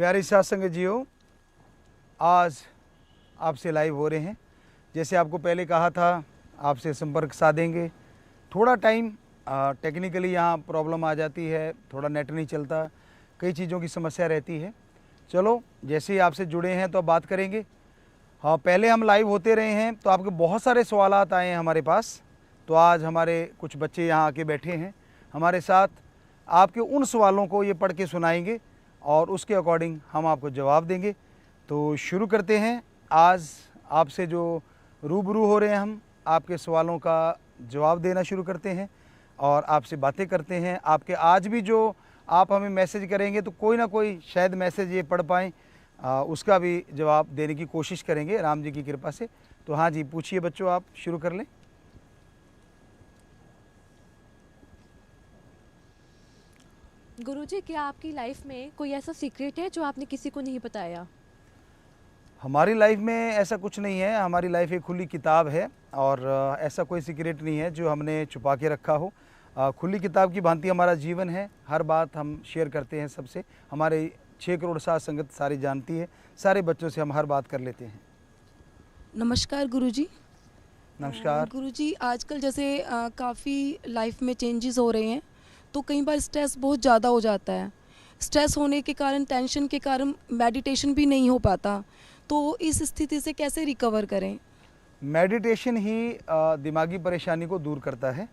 प्यारे साथ संगत जियो, आज आपसे लाइव हो रहे हैं। जैसे आपको पहले कहा था, आपसे संपर्क साधेंगे। थोड़ा टाइम टेक्निकली यहाँ प्रॉब्लम आ जाती है, थोड़ा नेट नहीं चलता, कई चीज़ों की समस्या रहती है। चलो, जैसे ही आपसे जुड़े हैं तो अब बात करेंगे। हाँ, पहले हम लाइव होते रहे हैं तो आपके बहुत सारे सवालात आए हैं हमारे पास। तो आज हमारे कुछ बच्चे यहाँ आके बैठे हैं हमारे साथ, आपके उन सवालों को ये पढ़ के सुनाएंगे और उसके अकॉर्डिंग हम आपको जवाब देंगे। तो शुरू करते हैं। आज आपसे जो रूबरू हो रहे हैं, हम आपके सवालों का जवाब देना शुरू करते हैं और आपसे बातें करते हैं। आपके आज भी जो आप हमें मैसेज करेंगे तो कोई ना कोई शायद मैसेज ये पढ़ पाएँ, उसका भी जवाब देने की कोशिश करेंगे राम जी की कृपा से। तो हाँ जी, पूछिए बच्चों, आप शुरू कर लें। गुरुजी, क्या आपकी लाइफ में कोई ऐसा सीक्रेट है जो आपने किसी को नहीं बताया? हमारी लाइफ में ऐसा कुछ नहीं है। हमारी लाइफ एक खुली किताब है और ऐसा कोई सीक्रेट नहीं है जो हमने छुपा के रखा हो। खुली किताब की भांति हमारा जीवन है, हर बात हम शेयर करते हैं सबसे। हमारे 6 करोड़ साथ संगत सारी जानती है, सारे बच्चों से हम हर बात कर लेते हैं। नमस्कार गुरुजी। नमस्कार। गुरुजी, आजकल जैसे काफ़ी लाइफ में चेंजेस हो रहे हैं, तो कई बार स्ट्रेस बहुत ज़्यादा हो जाता है। स्ट्रेस होने के कारण, टेंशन के कारण मेडिटेशन भी नहीं हो पाता। तो इस स्थिति से कैसे रिकवर करें? मेडिटेशन ही दिमागी परेशानी को दूर करता है।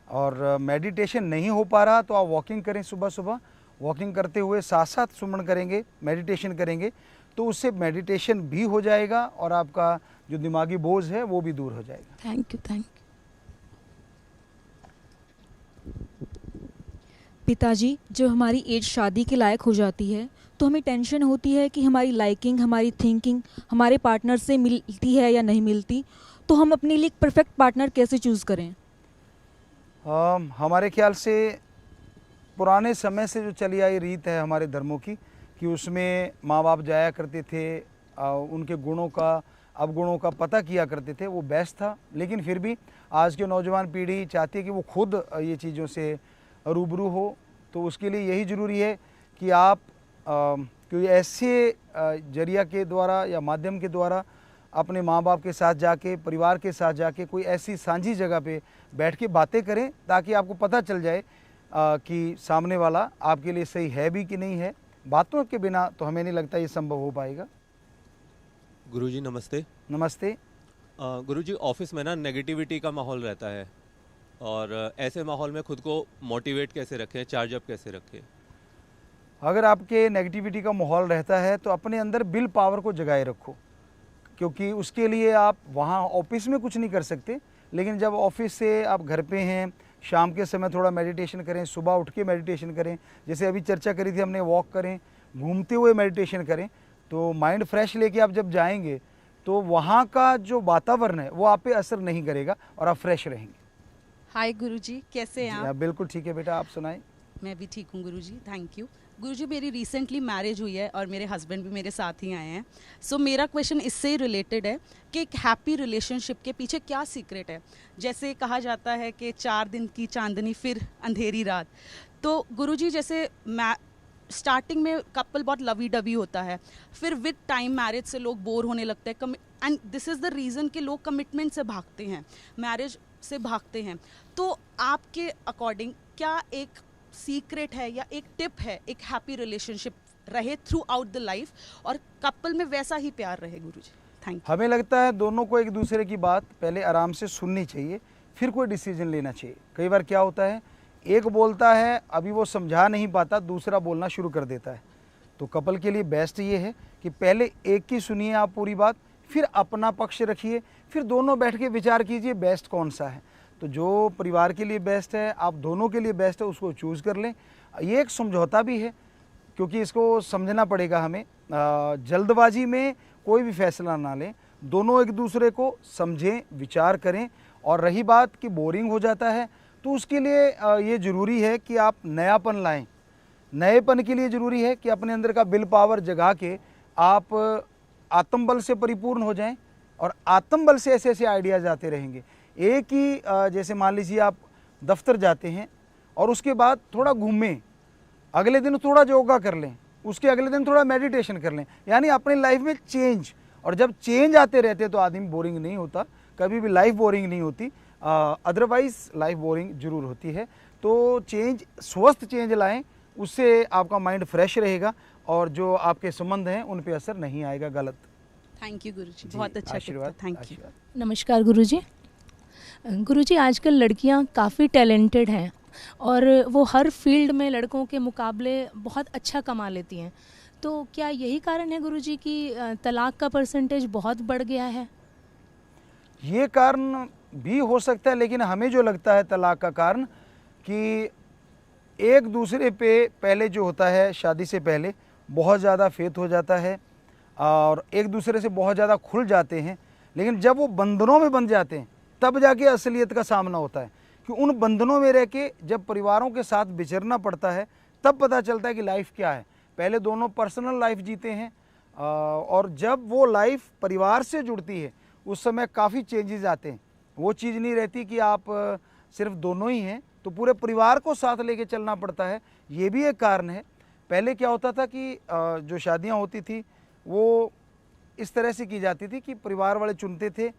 और मेडिटेशन नहीं हो पा रहा तो आप वॉकिंग करें, सुबह सुबह वॉकिंग करते हुए साथ साथ सुमन करेंगे, मेडिटेशन करेंगे, तो उससे मेडिटेशन भी हो जाएगा और आपका जो दिमागी बोझ है वो भी दूर हो जाएगा। Thank you. पिताजी, जब हमारी एज शादी के लायक हो जाती है तो हमें टेंशन होती है कि हमारी लाइकिंग, हमारी थिंकिंग हमारे पार्टनर से मिलती है या नहीं मिलती। तो हम अपने लिए एक परफेक्ट पार्टनर कैसे चूज़ करें? हमारे ख्याल से पुराने समय से जो चली आई रीत है हमारे धर्मों की, कि उसमें माँ बाप जाया करते थे, उनके गुणों का, अवगुणों का पता किया करते थे, वो बेस्ट था। लेकिन फिर भी आज की नौजवान पीढ़ी चाहती है कि वो खुद ये चीज़ों से रूबरू हो। तो उसके लिए यही ज़रूरी है कि आप कोई ऐसे जरिया के द्वारा या माध्यम के द्वारा अपने माँ बाप के साथ जाके, परिवार के साथ जाके कोई ऐसी सांझी जगह पे बैठ के बातें करें, ताकि आपको पता चल जाए कि सामने वाला आपके लिए सही है भी कि नहीं है। बातों के बिना तो हमें नहीं लगता ये संभव हो पाएगा। गुरुजी नमस्ते। नमस्ते। गुरुजी, ऑफिस में ना नेगेटिविटी का माहौल रहता है, और ऐसे माहौल में खुद को मोटिवेट कैसे रखें, चार्ज अप कैसे रखें? अगर आपके नेगेटिविटी का माहौल रहता है तो अपने अंदर विल पावर को जगाए रखो, क्योंकि उसके लिए आप वहाँ ऑफिस में कुछ नहीं कर सकते। लेकिन जब ऑफिस से आप घर पे हैं, शाम के समय थोड़ा मेडिटेशन करें, सुबह उठ के मेडिटेशन करें, जैसे अभी चर्चा करी थी हमने, वॉक करें, घूमते हुए मेडिटेशन करें, तो माइंड फ्रेश लेके आप जब जाएंगे तो वहाँ का जो वातावरण है वो आप पे असर नहीं करेगा और आप फ्रेश रहेंगे। हाय गुरुजी, कैसे हैं आप? बिल्कुल ठीक है बेटा, आप सुनाएं। मैं भी ठीक हूँ गुरुजी, थैंक यू। गुरुजी, मेरी रिसेंटली मैरिज हुई है और मेरे हस्बैंड भी मेरे साथ ही आए हैं। सो मेरा क्वेश्चन इससे ही रिलेटेड है कि एक हैप्पी रिलेशनशिप के पीछे क्या सीक्रेट है? जैसे कहा जाता है कि 4 दिन की चांदनी फिर अंधेरी रात। तो गुरुजी, जैसे स्टार्टिंग में कपल बहुत लवी डवी होता है, फिर विद टाइम मैरिज से लोग बोर होने लगते हैं, and this is the reason कि लोग कमिटमेंट से भागते हैं, मैरिज से भागते हैं। तो आपके अकॉर्डिंग क्या एक सीक्रेट है या एक टिप है एक हैप्पी रिलेशनशिप रहे थ्रू आउट द लाइफ और कपल में वैसा ही प्यार रहे? गुरुजी थैंक यू। हमें लगता है दोनों को एक दूसरे की बात पहले आराम से सुननी चाहिए, फिर कोई डिसीजन लेना चाहिए। कई बार क्या होता है, एक बोलता है, अभी वो समझा नहीं पाता, दूसरा बोलना शुरू कर देता है। तो कपल के लिए बेस्ट ये है कि पहले एक की सुनिए आप पूरी बात, फिर अपना पक्ष रखिए, फिर दोनों बैठ के विचार कीजिए बेस्ट कौन सा है। तो जो परिवार के लिए बेस्ट है, आप दोनों के लिए बेस्ट है, उसको चूज़ कर लें। ये एक समझौता भी है, क्योंकि इसको समझना पड़ेगा हमें। जल्दबाजी में कोई भी फैसला ना लें, दोनों एक दूसरे को समझें, विचार करें। और रही बात कि बोरिंग हो जाता है, तो उसके लिए ये ज़रूरी है कि आप नयापन लाएं। नएपन के लिए ज़रूरी है कि अपने अंदर का विल पावर जगा के आप आत्मबल से परिपूर्ण हो जाएं, और आत्मबल से ऐसे ऐसे आइडियाज़ आते रहेंगे। एक ही जैसे मान लीजिए आप दफ्तर जाते हैं और उसके बाद थोड़ा घूमें, अगले दिन थोड़ा योगा कर लें, उसके अगले दिन थोड़ा मेडिटेशन कर लें, यानी अपनी लाइफ में चेंज। और जब चेंज आते रहते तो आदमी बोरिंग नहीं होता, कभी भी लाइफ बोरिंग नहीं होती, अदरवाइज लाइफ बोरिंग जरूर होती है। तो चेंज, स्वस्थ चेंज लाएं, उससे आपका माइंड फ्रेश रहेगा और जो आपके संबंध हैं उन पे असर नहीं आएगा गलत। थैंक यू गुरुजी, बहुत अच्छा आशीर्वाद, थैंक यू। आशीर्वाद। नमस्कार गुरुजी। गुरुजी, आजकल लड़कियां काफ़ी टैलेंटेड हैं और वो हर फील्ड में लड़कों के मुकाबले बहुत अच्छा कमा लेती हैं, तो क्या यही कारण है गुरुजी कि तलाक का परसेंटेज बहुत बढ़ गया है? ये कारण भी हो सकता है, लेकिन हमें जो लगता है तलाक का कारण कि एक दूसरे पे पहले जो होता है शादी से पहले बहुत ज़्यादा फेथ हो जाता है और एक दूसरे से बहुत ज़्यादा खुल जाते हैं, लेकिन जब वो बंधनों में बंध जाते हैं तब जाके असलियत का सामना होता है कि उन बंधनों में रह के जब परिवारों के साथ विचरना पड़ता है तब पता चलता है कि लाइफ क्या है। पहले दोनों पर्सनल लाइफ जीते हैं और जब वो लाइफ परिवार से जुड़ती है उस समय काफ़ी चेंजेस आते हैं। वो चीज़ नहीं रहती कि आप सिर्फ दोनों ही हैं, तो पूरे परिवार को साथ लेके चलना पड़ता है, ये भी एक कारण है। पहले क्या होता था कि जो शादियां होती थी वो इस तरह से की जाती थी कि परिवार वाले चुनते थे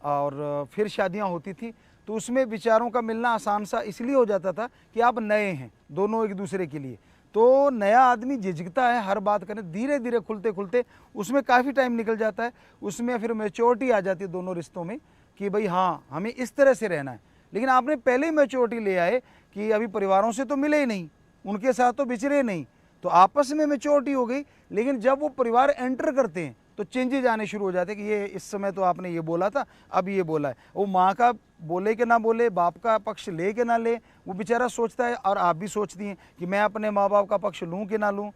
और फिर शादियां होती थी, तो उसमें विचारों का मिलना आसान सा इसलिए हो जाता था कि आप नए हैं दोनों एक दूसरे के लिए, तो नया आदमी झिझकता है हर बात करने, धीरे धीरे खुलते खुलते उसमें काफ़ी टाइम निकल जाता है, उसमें फिर मैच्योरिटी आ जाती है दोनों रिश्तों में कि भाई हाँ हमें इस तरह से रहना है। लेकिन आपने पहले ही मैच्योरिटी ले आए कि अभी परिवारों से तो मिले ही नहीं, उनके साथ तो बिछड़े नहीं, तो आपस में मैच्योरिटी हो गई। लेकिन जब वो परिवार एंटर करते हैं तो चेंजेज आने शुरू हो जाते हैं कि ये इस समय तो आपने ये बोला था, अब ये बोला है। वो माँ का बोले कि ना बोले, बाप का पक्ष ले कि ना ले, वो बेचारा सोचता है और आप भी सोचती हैं कि मैं अपने माँ बाप का पक्ष लूँ कि ना लूँ,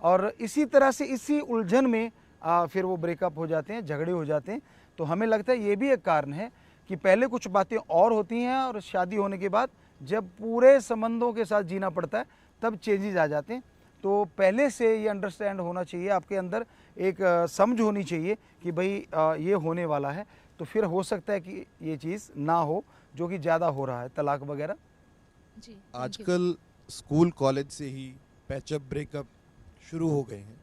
और इसी तरह से इसी उलझन में फिर वो ब्रेकअप हो जाते हैं, झगड़े हो जाते हैं। तो हमें लगता है ये भी एक कारण है कि पहले कुछ बातें और होती हैं और शादी होने के बाद जब पूरे संबंधों के साथ जीना पड़ता है तब चेंजेस आ जाते हैं। तो पहले से ये अंडरस्टैंड होना चाहिए, आपके अंदर एक समझ होनी चाहिए कि भाई ये होने वाला है, तो फिर हो सकता है कि ये चीज़ ना हो जो कि ज़्यादा हो रहा है, तलाक वगैरह। जी, आजकल स्कूल कॉलेज से ही पैचअप ब्रेकअप शुरू हो गए हैं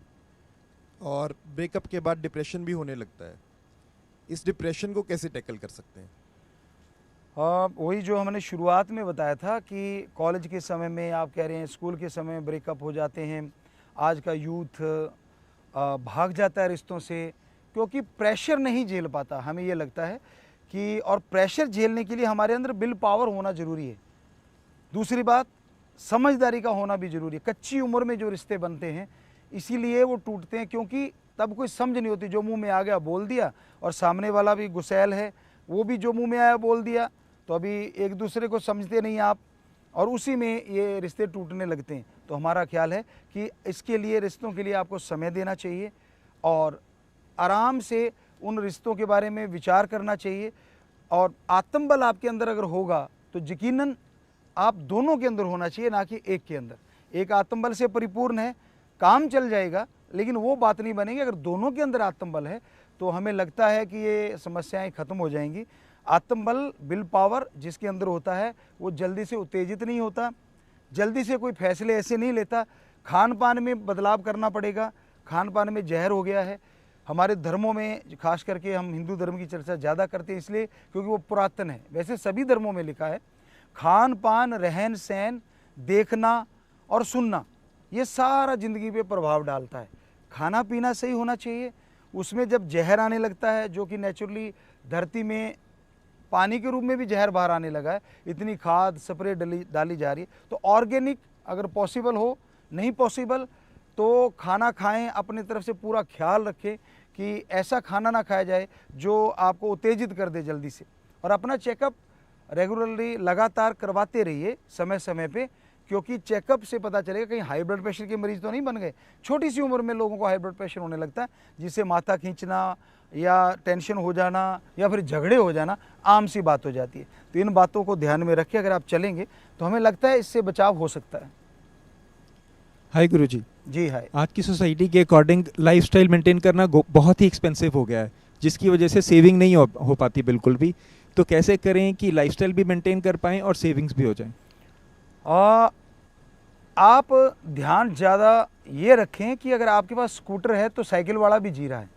और ब्रेकअप के बाद डिप्रेशन भी होने लगता है। इस डिप्रेशन को कैसे टैकल कर सकते हैं? वही जो हमने शुरुआत में बताया था कि कॉलेज के समय में आप कह रहे हैं, स्कूल के समय में ब्रेकअप हो जाते हैं। आज का यूथ भाग जाता है रिश्तों से क्योंकि प्रेशर नहीं झेल पाता। हमें ये लगता है कि और प्रेशर झेलने के लिए हमारे अंदर विल पावर होना ज़रूरी है। दूसरी बात, समझदारी का होना भी ज़रूरी है। कच्ची उम्र में जो रिश्ते बनते हैं इसीलिए वो टूटते हैं, क्योंकि तब कोई समझ नहीं होती, जो मुंह में आ गया बोल दिया, और सामने वाला भी गुस्सैल है, वो भी जो मुंह में आया बोल दिया, तो अभी एक दूसरे को समझते नहीं आप, और उसी में ये रिश्ते टूटने लगते हैं। तो हमारा ख्याल है कि इसके लिए, रिश्तों के लिए आपको समय देना चाहिए और आराम से उन रिश्तों के बारे में विचार करना चाहिए। और आत्मबल आपके अंदर अगर होगा तो यकीनन आप दोनों के अंदर होना चाहिए, ना कि एक के अंदर। एक आत्मबल से परिपूर्ण है, काम चल जाएगा, लेकिन वो बात नहीं बनेगी। अगर दोनों के अंदर आत्मबल है तो हमें लगता है कि ये समस्याएं खत्म हो जाएंगी। आत्मबल, विल पावर जिसके अंदर होता है वो जल्दी से उत्तेजित नहीं होता, जल्दी से कोई फैसले ऐसे नहीं लेता। खान पान में बदलाव करना पड़ेगा, खान पान में जहर हो गया है। हमारे धर्मों में, खास करके हम हिंदू धर्म की चर्चा ज़्यादा करते हैं इसलिए क्योंकि वो पुरातन है। वैसे सभी धर्मों में लिखा है, खान पान, रहन सहन, देखना और सुनना, ये सारा ज़िंदगी पे प्रभाव डालता है। खाना पीना सही होना चाहिए, उसमें जब जहर आने लगता है, जो कि नेचुरली धरती में पानी के रूप में भी जहर बाहर आने लगा है, इतनी खाद स्प्रे डाली जा रही है, तो ऑर्गेनिक अगर पॉसिबल हो, नहीं पॉसिबल तो खाना खाएं, अपनी तरफ से पूरा ख्याल रखें कि ऐसा खाना ना खाया जाए जो आपको उत्तेजित कर दे जल्दी से। और अपना चेकअप रेगुलरली लगातार करवाते रहिए समय समय पे, क्योंकि चेकअप से पता चलेगा कहीं हाई ब्लड प्रेशर के मरीज तो नहीं बन गए। छोटी सी उम्र में लोगों को हाई ब्लड प्रेशर होने लगता है, जिससे माथा खींचना या टेंशन हो जाना या फिर झगड़े हो जाना आम सी बात हो जाती है। तो इन बातों को ध्यान में रखें, अगर आप चलेंगे तो हमें लगता है इससे बचाव हो सकता है। हाय गुरुजी। जी हाय। आज की सोसाइटी के अकॉर्डिंग लाइफस्टाइल मेंटेन करना बहुत ही एक्सपेंसिव हो गया है, जिसकी वजह से सेविंग नहीं हो पाती बिल्कुल भी। तो कैसे करें कि लाइफस्टाइल भी मेंटेन कर पाएं और सेविंग्स भी हो जाएं? आप ध्यान ज़्यादा ये रखें कि अगर आपके पास स्कूटर है तो साइकिल वाला भी जी रहा है,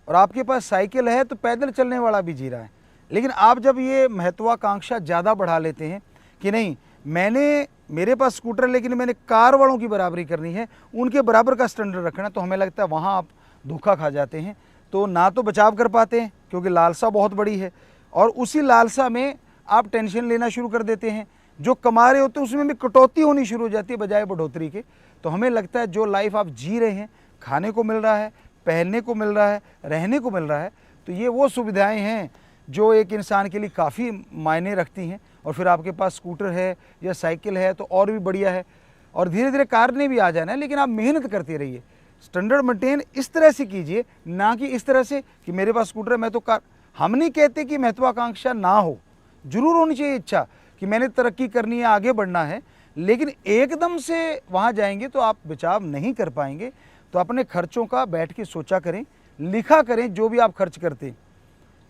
और आपके पास साइकिल है तो पैदल चलने वाला भी जी रहा है। लेकिन आप जब ये महत्वाकांक्षा ज़्यादा बढ़ा लेते हैं कि नहीं मेरे पास स्कूटर है लेकिन मैंने कार वालों की बराबरी करनी है, उनके बराबर का स्टैंडर्ड रखना, तो हमें लगता है वहाँ आप धोखा खा जाते हैं। तो ना तो बचाव कर पाते हैं क्योंकि लालसा बहुत बड़ी है, और उसी लालसा में आप टेंशन लेना शुरू कर देते हैं। जो कमा रहे होते हैं उसमें भी कटौती होनी शुरू हो जाती है बजाय बढ़ोतरी के। तो हमें लगता है जो लाइफ आप जी रहे हैं, खाने को मिल रहा है, पहनने को मिल रहा है, रहने को मिल रहा है, तो ये वो सुविधाएं हैं जो एक इंसान के लिए काफ़ी मायने रखती हैं। और फिर आपके पास स्कूटर है या साइकिल है तो और भी बढ़िया है, और धीरे धीरे कार ने भी आ जाना है। लेकिन आप मेहनत करते रहिए, स्टैंडर्ड मेंटेन इस तरह से कीजिए, ना कि इस तरह से कि मेरे पास स्कूटर है मैं तो कार। हम नहीं कहते कि महत्वाकांक्षा ना हो, जरूर होनी चाहिए इच्छा कि मैंने तरक्की करनी है, आगे बढ़ना है, लेकिन एकदम से वहाँ जाएंगे तो आप बचाव नहीं कर पाएंगे। तो अपने खर्चों का बैठ के सोचा करें, लिखा करें जो भी आप खर्च करते हैं।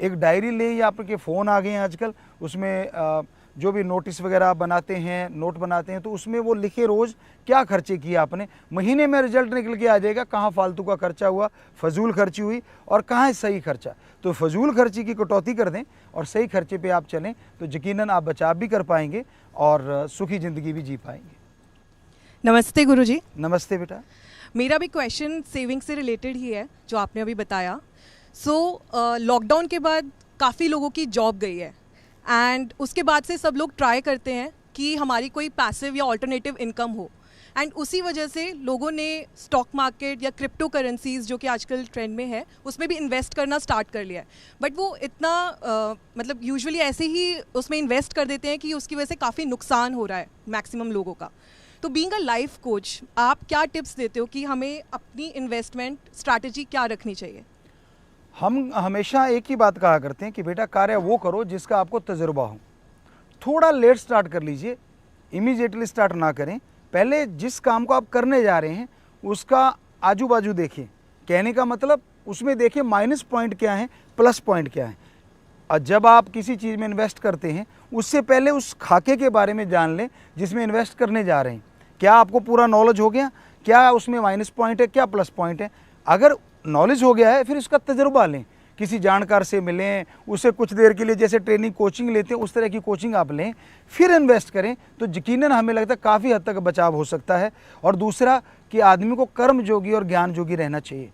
एक डायरी लें या आपके फ़ोन आ गए हैं आजकल, उसमें जो भी नोटिस वगैरह आप बनाते हैं, नोट बनाते हैं, तो उसमें वो लिखे रोज़ क्या खर्चे किए आपने। महीने में रिजल्ट निकल के आ जाएगा कहाँ फालतू का खर्चा हुआ, फजूल खर्ची हुई, और कहाँ सही खर्चा। तो फजूल खर्ची की कटौती कर दें और सही खर्चे पे आप चलें तो यकीनन आप बचाव भी कर पाएंगे और सुखी ज़िंदगी भी जी पाएंगे। नमस्ते गुरुजी। नमस्ते बेटा। मेरा भी क्वेश्चन सेविंग से रिलेटेड ही है जो आपने अभी बताया। लॉकडाउन के बाद काफ़ी लोगों की जॉब गई है, एंड उसके बाद से सब लोग ट्राई करते हैं कि हमारी कोई पैसिव या ऑल्टरनेटिव इनकम हो, एंड उसी वजह से लोगों ने स्टॉक मार्केट या क्रिप्टो करेंसीज जो कि आजकल ट्रेंड में है उसमें भी इन्वेस्ट करना स्टार्ट कर लिया है। बट वो इतना मतलब यूजुअली ऐसे ही उसमें इन्वेस्ट कर देते हैं कि उसकी वजह से काफ़ी नुकसान हो रहा है मैक्सिमम लोगों का। तो बीइंग अ लाइफ कोच, आप क्या टिप्स देते हो कि हमें अपनी इन्वेस्टमेंट स्ट्रैटेजी क्या रखनी चाहिए? हम हमेशा एक ही बात कहा करते हैं कि बेटा कार्य वो करो जिसका आपको तजुर्बा हो। थोड़ा लेट स्टार्ट कर लीजिए, इमीडिएटली स्टार्ट ना करें। पहले जिस काम को आप करने जा रहे हैं उसका आजू बाजू देखिए। कहने का मतलब उसमें देखिए माइनस पॉइंट क्या है, प्लस पॉइंट क्या है। और जब आप किसी चीज़ में इन्वेस्ट करते हैं उससे पहले उस खाके के बारे में जान लें जिसमें इन्वेस्ट करने जा रहे हैं। क्या आपको पूरा नॉलेज हो गया, क्या उसमें माइनस पॉइंट है, क्या प्लस पॉइंट है। अगर नॉलेज हो गया है फिर इसका तजुर्बा लें, किसी जानकार से मिलें, उसे कुछ देर के लिए जैसे ट्रेनिंग कोचिंग लेते हैं उस तरह की कोचिंग आप लें, फिर इन्वेस्ट करें। तो यकीनन हमें लगता है काफ़ी हद तक बचाव हो सकता है। और दूसरा कि आदमी को कर्म जोगी और ज्ञान जोगी रहना चाहिए।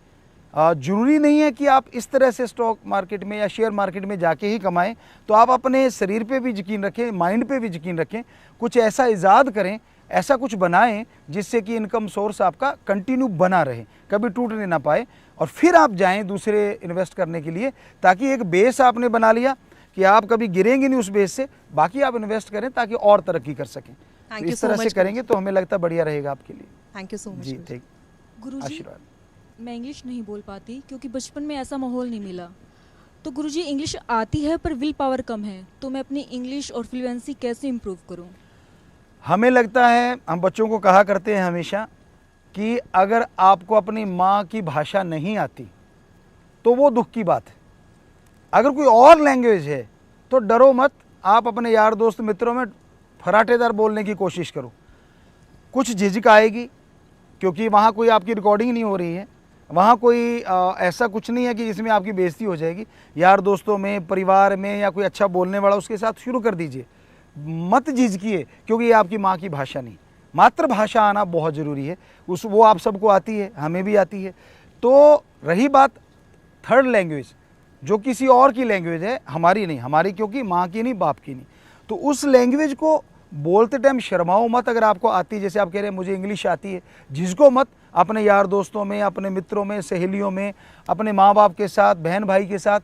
ज़रूरी नहीं है कि आप इस तरह से स्टॉक मार्केट में या शेयर मार्केट में जाके ही कमाएं। तो आप अपने शरीर पे भी यकीन रखें, माइंड पे भी यकीन रखें, कुछ ऐसा इजाद करें, ऐसा कुछ बनाएं जिससे कि इनकम सोर्स आपका कंटिन्यू बना रहे, कभी टूटने ना पाए। और फिर आप जाएं दूसरे इन्वेस्ट करने के लिए, ताकि एक बेस आपने बना लिया कि आप कभी गिरेंगे नहीं उस बेस से, बाकी आप इन्वेस्ट करें ताकि और तरक्की कर सकें। तो इस तरह से करेंगे तो हमें लगता है बढ़िया रहेगा आपके लिए। थैंक यू सो मच जी, ठीक। गुरुजी, आशीर्वाद। मैं इंग्लिश नहीं बोल पाती क्योंकि बचपन में ऐसा माहौल नहीं मिला। तो गुरुजी इंग्लिश आती है पर विल पावर कम है, तो मैं अपनी इंग्लिश और फ्लुएंसी कैसे इम्प्रूव करूं? हमें लगता है, हम बच्चों को कहा करते हैं हमेशा कि अगर आपको अपनी माँ की भाषा नहीं आती तो वो दुख की बात है। अगर कोई और लैंग्वेज है तो डरो मत, आप अपने यार दोस्त मित्रों में फराटेदार बोलने की कोशिश करो। कुछ झिझक आएगी क्योंकि वहाँ कोई आपकी रिकॉर्डिंग नहीं हो रही है, वहाँ कोई ऐसा कुछ नहीं है कि जिसमें आपकी बेइज्जती हो जाएगी। यार दोस्तों में, परिवार में या कोई अच्छा बोलने वाला उसके साथ शुरू कर दीजिए, मत झिझकिए, क्योंकि ये आपकी माँ की भाषा नहीं। मातृभाषा आना बहुत ज़रूरी है, वो आप सबको आती है, हमें भी आती है। तो रही बात थर्ड लैंग्वेज जो किसी और की लैंग्वेज है, हमारी नहीं, हमारी क्योंकि माँ की नहीं, बाप की नहीं, तो उस लैंग्वेज को बोलते टाइम शर्माओ मत। अगर आपको आती है, जैसे आप कह रहे हैं मुझे इंग्लिश आती है, झिझको मत। अपने यार दोस्तों में, अपने मित्रों में, सहेलियों में, अपने माँ बाप के साथ, बहन भाई के साथ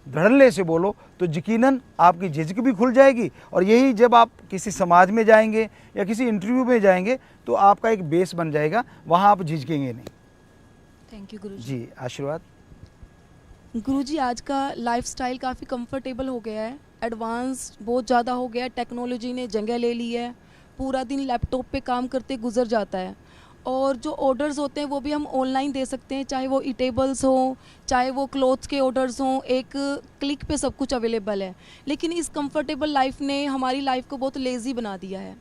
धड़ल्ले से बोलो तो यकीनन आपकी झिझक भी खुल जाएगी। और यही जब आप किसी समाज में जाएंगे या किसी इंटरव्यू में जाएंगे तो आपका एक बेस बन जाएगा, वहाँ आप झिझकेंगे नहीं। थैंक यू गुरुजी। जी, आशीर्वाद। गुरुजी आज का लाइफस्टाइल काफ़ी कंफर्टेबल हो गया है, एडवांस बहुत ज़्यादा हो गया है, टेक्नोलॉजी ने जगह ले ली है, पूरा दिन लैपटॉप पे काम करते गुजर जाता है। और जो ऑर्डर्स होते हैं वो भी हम ऑनलाइन दे सकते हैं, चाहे वो ईटेबल्स हो, चाहे वो क्लोथ्स के ऑर्डर्स हों, एक क्लिक पे सब कुछ अवेलेबल है। लेकिन इस कंफर्टेबल लाइफ ने हमारी लाइफ को बहुत लेज़ी बना दिया है।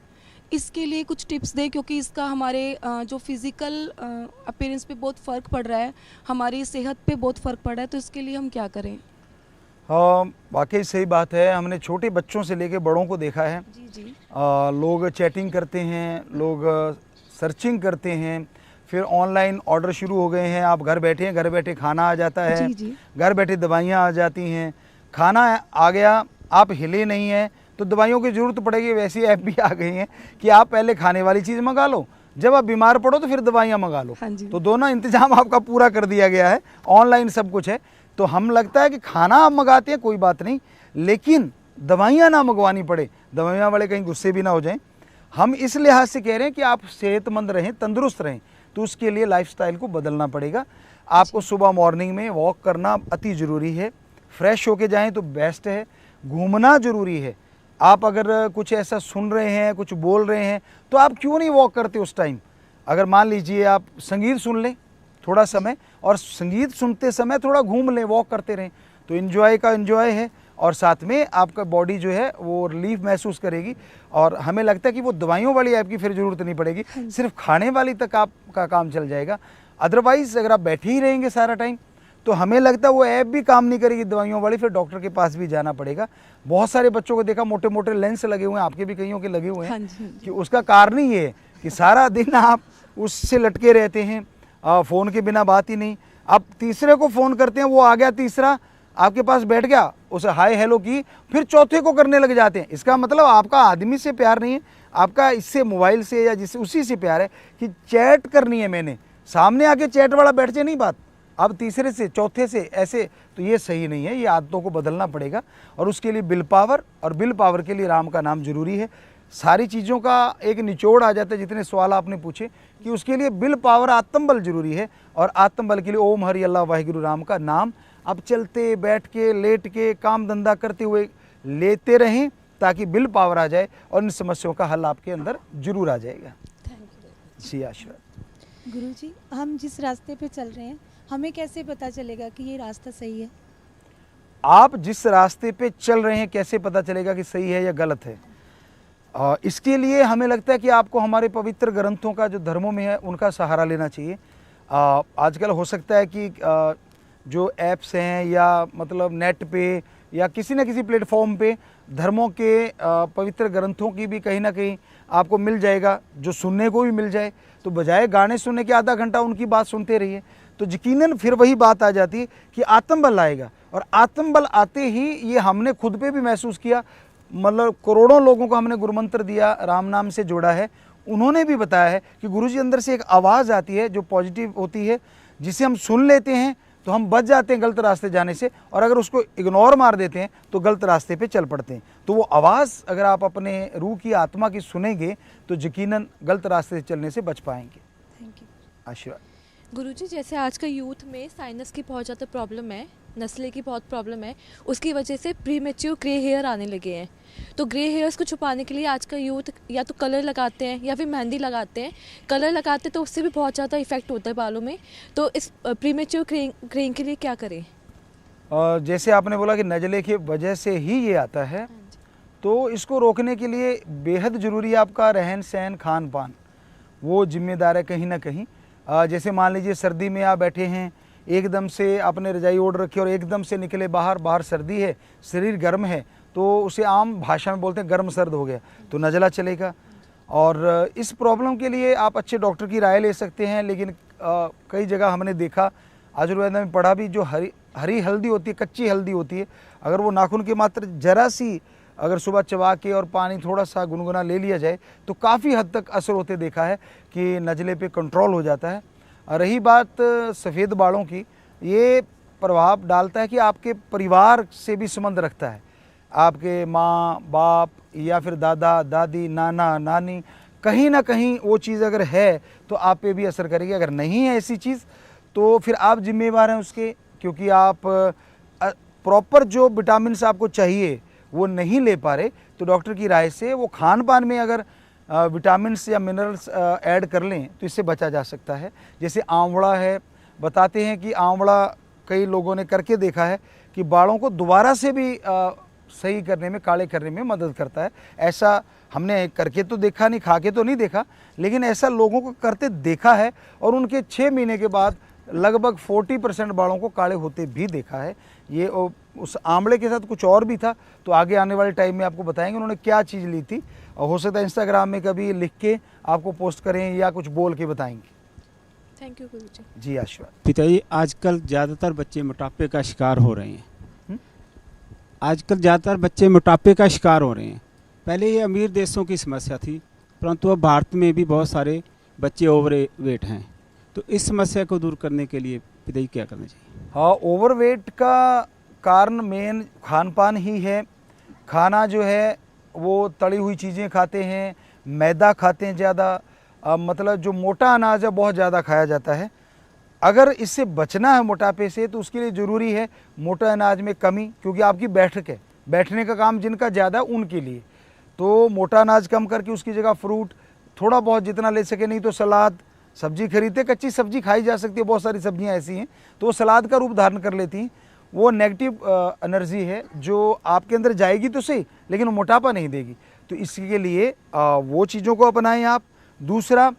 इसके लिए कुछ टिप्स दें, क्योंकि इसका हमारे जो फिज़िकल अपीयरेंस पे बहुत फ़र्क पड़ रहा है, हमारी सेहत पे बहुत फ़र्क पड़ रहा है, तो इसके लिए हम क्या करें? हाँ, वाकई सही बात है। हमने छोटे बच्चों से लेके बड़ों को देखा है। जी जी। लोग चैटिंग करते हैं, लोग सर्चिंग करते हैं, फिर ऑनलाइन ऑर्डर शुरू हो गए हैं। आप घर बैठे हैं, घर बैठे खाना आ जाता है, जी जी। घर बैठे दवाइयाँ आ जाती हैं। खाना आ गया, आप हिले नहीं हैं तो दवाइयों की ज़रूरत पड़ेगी। वैसी ऐप भी आ गई हैं कि आप पहले खाने वाली चीज़ मंगा लो, जब आप बीमार पड़ो तो फिर दवाइयाँ मंगा लो। हाँ जी। तो दोनों इंतजाम आपका पूरा कर दिया गया है, ऑनलाइन सब कुछ है। तो हम लगता है कि खाना आप मंगाते हैं कोई बात नहीं, लेकिन दवाइयाँ ना मंगवानी पड़े, दवाइयाँ वाले कहीं गुस्से भी ना हो जाएं। हम इस लिहाज से कह रहे हैं कि आप सेहतमंद रहें, तंदुरुस्त रहें, तो उसके लिए लाइफस्टाइल को बदलना पड़ेगा। आपको सुबह मॉर्निंग में वॉक करना अति ज़रूरी है, फ्रेश होके जाएं तो बेस्ट है। घूमना ज़रूरी है। आप अगर कुछ ऐसा सुन रहे हैं, कुछ बोल रहे हैं, तो आप क्यों नहीं वॉक करते उस टाइम? अगर मान लीजिए आप संगीत सुन लें थोड़ा समय, और संगीत सुनते समय थोड़ा घूम लें, वॉक करते रहें, तो इन्जॉय का इन्जॉय है, और साथ में आपका बॉडी जो है वो रिलीफ महसूस करेगी। और हमें लगता है कि वो दवाइयों वाली ऐप की फिर ज़रूरत नहीं पड़ेगी, सिर्फ खाने वाली तक आपका काम चल जाएगा। अदरवाइज़ अगर आप बैठे ही रहेंगे सारा टाइम, तो हमें लगता है वो ऐप भी काम नहीं करेगी दवाइयों वाली, फिर डॉक्टर के पास भी जाना पड़ेगा। बहुत सारे बच्चों को देखा मोटे मोटे लेंस लगे हुए हैं, आपके भी कईयों के लगे हुए हैं, कि उसका कारण ही ये है कि सारा दिन आप उससे लटके रहते हैं, फ़ोन के बिना बात ही नहीं। आप तीसरे को फ़ोन करते हैं, वो आ गया तीसरा आपके पास बैठ गया, उसे हाय हेलो की, फिर चौथे को करने लग जाते हैं। इसका मतलब आपका आदमी से प्यार नहीं है, आपका इससे मोबाइल से या जिससे उसी से प्यार है कि चैट करनी है। मैंने सामने आके चैट वाला बैठ जाए नहीं बात, अब तीसरे से चौथे से ऐसे, तो ये सही नहीं है। ये आदतों को बदलना पड़ेगा, और उसके लिए बिल पावर, और बिल पावर के लिए राम का नाम जरूरी है। सारी चीज़ों का एक निचोड़ आ जाता है, जितने सवाल आपने पूछे, कि उसके लिए बिल पावर, आत्मबल जरूरी है। और आत्मबल के लिए ओम हरि अल्लाह वाहिगुरु राम का नाम अब चलते बैठ के लेट के काम धंधा करते हुए लेते रहें, ताकि बिल पावर आ जाए और इन समस्याओं का हल आपके अंदर जरूर आ जाएगा। जी आशीर्वाद। गुरुजी, हम जिस रास्ते पे चल रहे हैं, हमें कैसे पता चलेगा कि ये रास्ता सही है? आप जिस रास्ते पे चल रहे हैं कैसे पता चलेगा कि सही है या गलत है? इसके लिए हमें लगता है कि आपको हमारे पवित्र ग्रंथों का जो धर्मों में है उनका सहारा लेना चाहिए। आजकल हो सकता है कि जो ऐप्स हैं या मतलब नेट पे या किसी न किसी प्लेटफॉर्म पे धर्मों के पवित्र ग्रंथों की भी कहीं ना कहीं आपको मिल जाएगा, जो सुनने को भी मिल जाए। तो बजाय गाने सुनने के आधा घंटा उनकी बात सुनते रहिए, तो यकीनन फिर वही बात आ जाती है कि आत्मबल आएगा। और आत्मबल आते ही, ये हमने खुद पे भी महसूस किया, मतलब करोड़ों लोगों को हमने गुरुमंत्र दिया, राम नाम से जोड़ा है, उन्होंने भी बताया है कि गुरुजी अंदर से एक आवाज़ आती है जो पॉजिटिव होती है, जिसे हम सुन लेते हैं तो हम बच जाते हैं गलत रास्ते जाने से, और अगर उसको इग्नोर मार देते हैं तो गलत रास्ते पे चल पड़ते हैं। तो वो आवाज़ अगर आप अपने रूह की, आत्मा की सुनेंगे तो यकीनन गलत रास्ते से चलने से बच पाएंगे। Thank you. आशीर्वाद। गुरुजी, जैसे आज का यूथ में साइनस की बहुत ज़्यादा प्रॉब्लम है, नस्ले की बहुत प्रॉब्लम है, उसकी वजह से प्रीमेच्योर ग्रे हेयर आने लगे हैं। तो ग्रे हेयर्स को छुपाने के लिए आज का यूथ या तो कलर लगाते हैं या फिर मेहंदी लगाते हैं। कलर लगाते तो उससे भी बहुत ज़्यादा इफेक्ट होता है बालों में। तो इस प्रीमेच्योर ग्रेइंग के लिए क्या करें? जैसे आपने बोला कि नज़ले की वजह से ही ये आता है, तो इसको रोकने के लिए बेहद ज़रूरी है आपका रहन सहन, खान पान, वो जिम्मेदार है कहीं ना कहीं। जैसे मान लीजिए सर्दी में आप बैठे हैं, एकदम से आपने रजाई ओढ़ रखी और एकदम से निकले बाहर सर्दी है, शरीर गर्म है, तो उसे आम भाषा में बोलते हैं गर्म सर्द हो गया, तो नज़ला चलेगा। और इस प्रॉब्लम के लिए आप अच्छे डॉक्टर की राय ले सकते हैं। लेकिन कई जगह हमने देखा, आयुर्वेद में पढ़ा भी, जो हरी हल्दी होती है, कच्ची हल्दी होती है, अगर वो नाखून की मात्र जरा सी अगर सुबह चबा के और पानी थोड़ा सा गुनगुना ले लिया जाए तो काफ़ी हद तक असर होते देखा है कि नज़ले पे कंट्रोल हो जाता है। रही बात सफ़ेद बालों की, ये प्रभाव डालता है कि आपके परिवार से भी संबंध रखता है। आपके माँ बाप या फिर दादा दादी, नाना नानी, कहीं ना कहीं वो चीज़ अगर है तो आप पे भी असर करेगी। अगर नहीं है ऐसी चीज़ तो फिर आप जिम्मेवार हैं उसके, क्योंकि आप प्रॉपर जो विटामिन आपको चाहिए वो नहीं ले पा रहे। तो डॉक्टर की राय से वो खान पान में अगर विटामिन्स या मिनरल्स ऐड कर लें तो इससे बचा जा सकता है। जैसे आंवला है, बताते हैं कि आंवला कई लोगों ने करके देखा है कि बालों को दोबारा से भी सही करने में, काले करने में मदद करता है। ऐसा हमने करके तो देखा नहीं, खा के तो नहीं देखा, लेकिन ऐसा लोगों को करते देखा है और उनके 6 महीने के बाद लगभग 40% बालों को काले होते भी देखा है। ये उस आंवले के साथ कुछ और भी था, तो आगे आने वाले टाइम में आपको बताएंगे उन्होंने क्या चीज़ ली थी, और हो सकता है इंस्टाग्राम में कभी लिख के आपको पोस्ट करें या कुछ बोल के बताएंगे। थैंक यू गुरुजी। जी आशीर्वाद। पिताजी, आजकल ज़्यादातर बच्चे मोटापे का शिकार हो रहे हैं। आजकल ज़्यादातर बच्चे मोटापे का शिकार हो रहे हैं। पहले ये अमीर देशों की समस्या थी, परंतु अब भारत में भी बहुत सारे बच्चे ओवर वेट हैं। तो इस समस्या को दूर करने के लिए पिताजी क्या करना चाहिए? हाँ, ओवरवेट का कारण मेन खान पान ही है। खाना जो है वो तली हुई चीज़ें खाते हैं, मैदा खाते हैं ज़्यादा, मतलब जो मोटा अनाज है बहुत ज़्यादा खाया जाता है। अगर इससे बचना है मोटापे से तो उसके लिए ज़रूरी है मोटा अनाज में कमी, क्योंकि आपकी बैठक है, बैठने का काम जिनका ज़्यादा है उनके लिए। तो मोटा अनाज कम करके उसकी जगह फ्रूट थोड़ा बहुत जितना ले सके, नहीं तो सलाद, सब्जी खरीदते, कच्ची सब्जी खाई जा सकती है, बहुत सारी सब्जियां ऐसी हैं तो वो सलाद का रूप धारण कर लेती हैं। वो नेगेटिव एनर्जी है जो आपके अंदर जाएगी तो सही, लेकिन वो मोटापा नहीं देगी। तो इसके लिए वो चीज़ों को अपनाएं आप। दूसरा,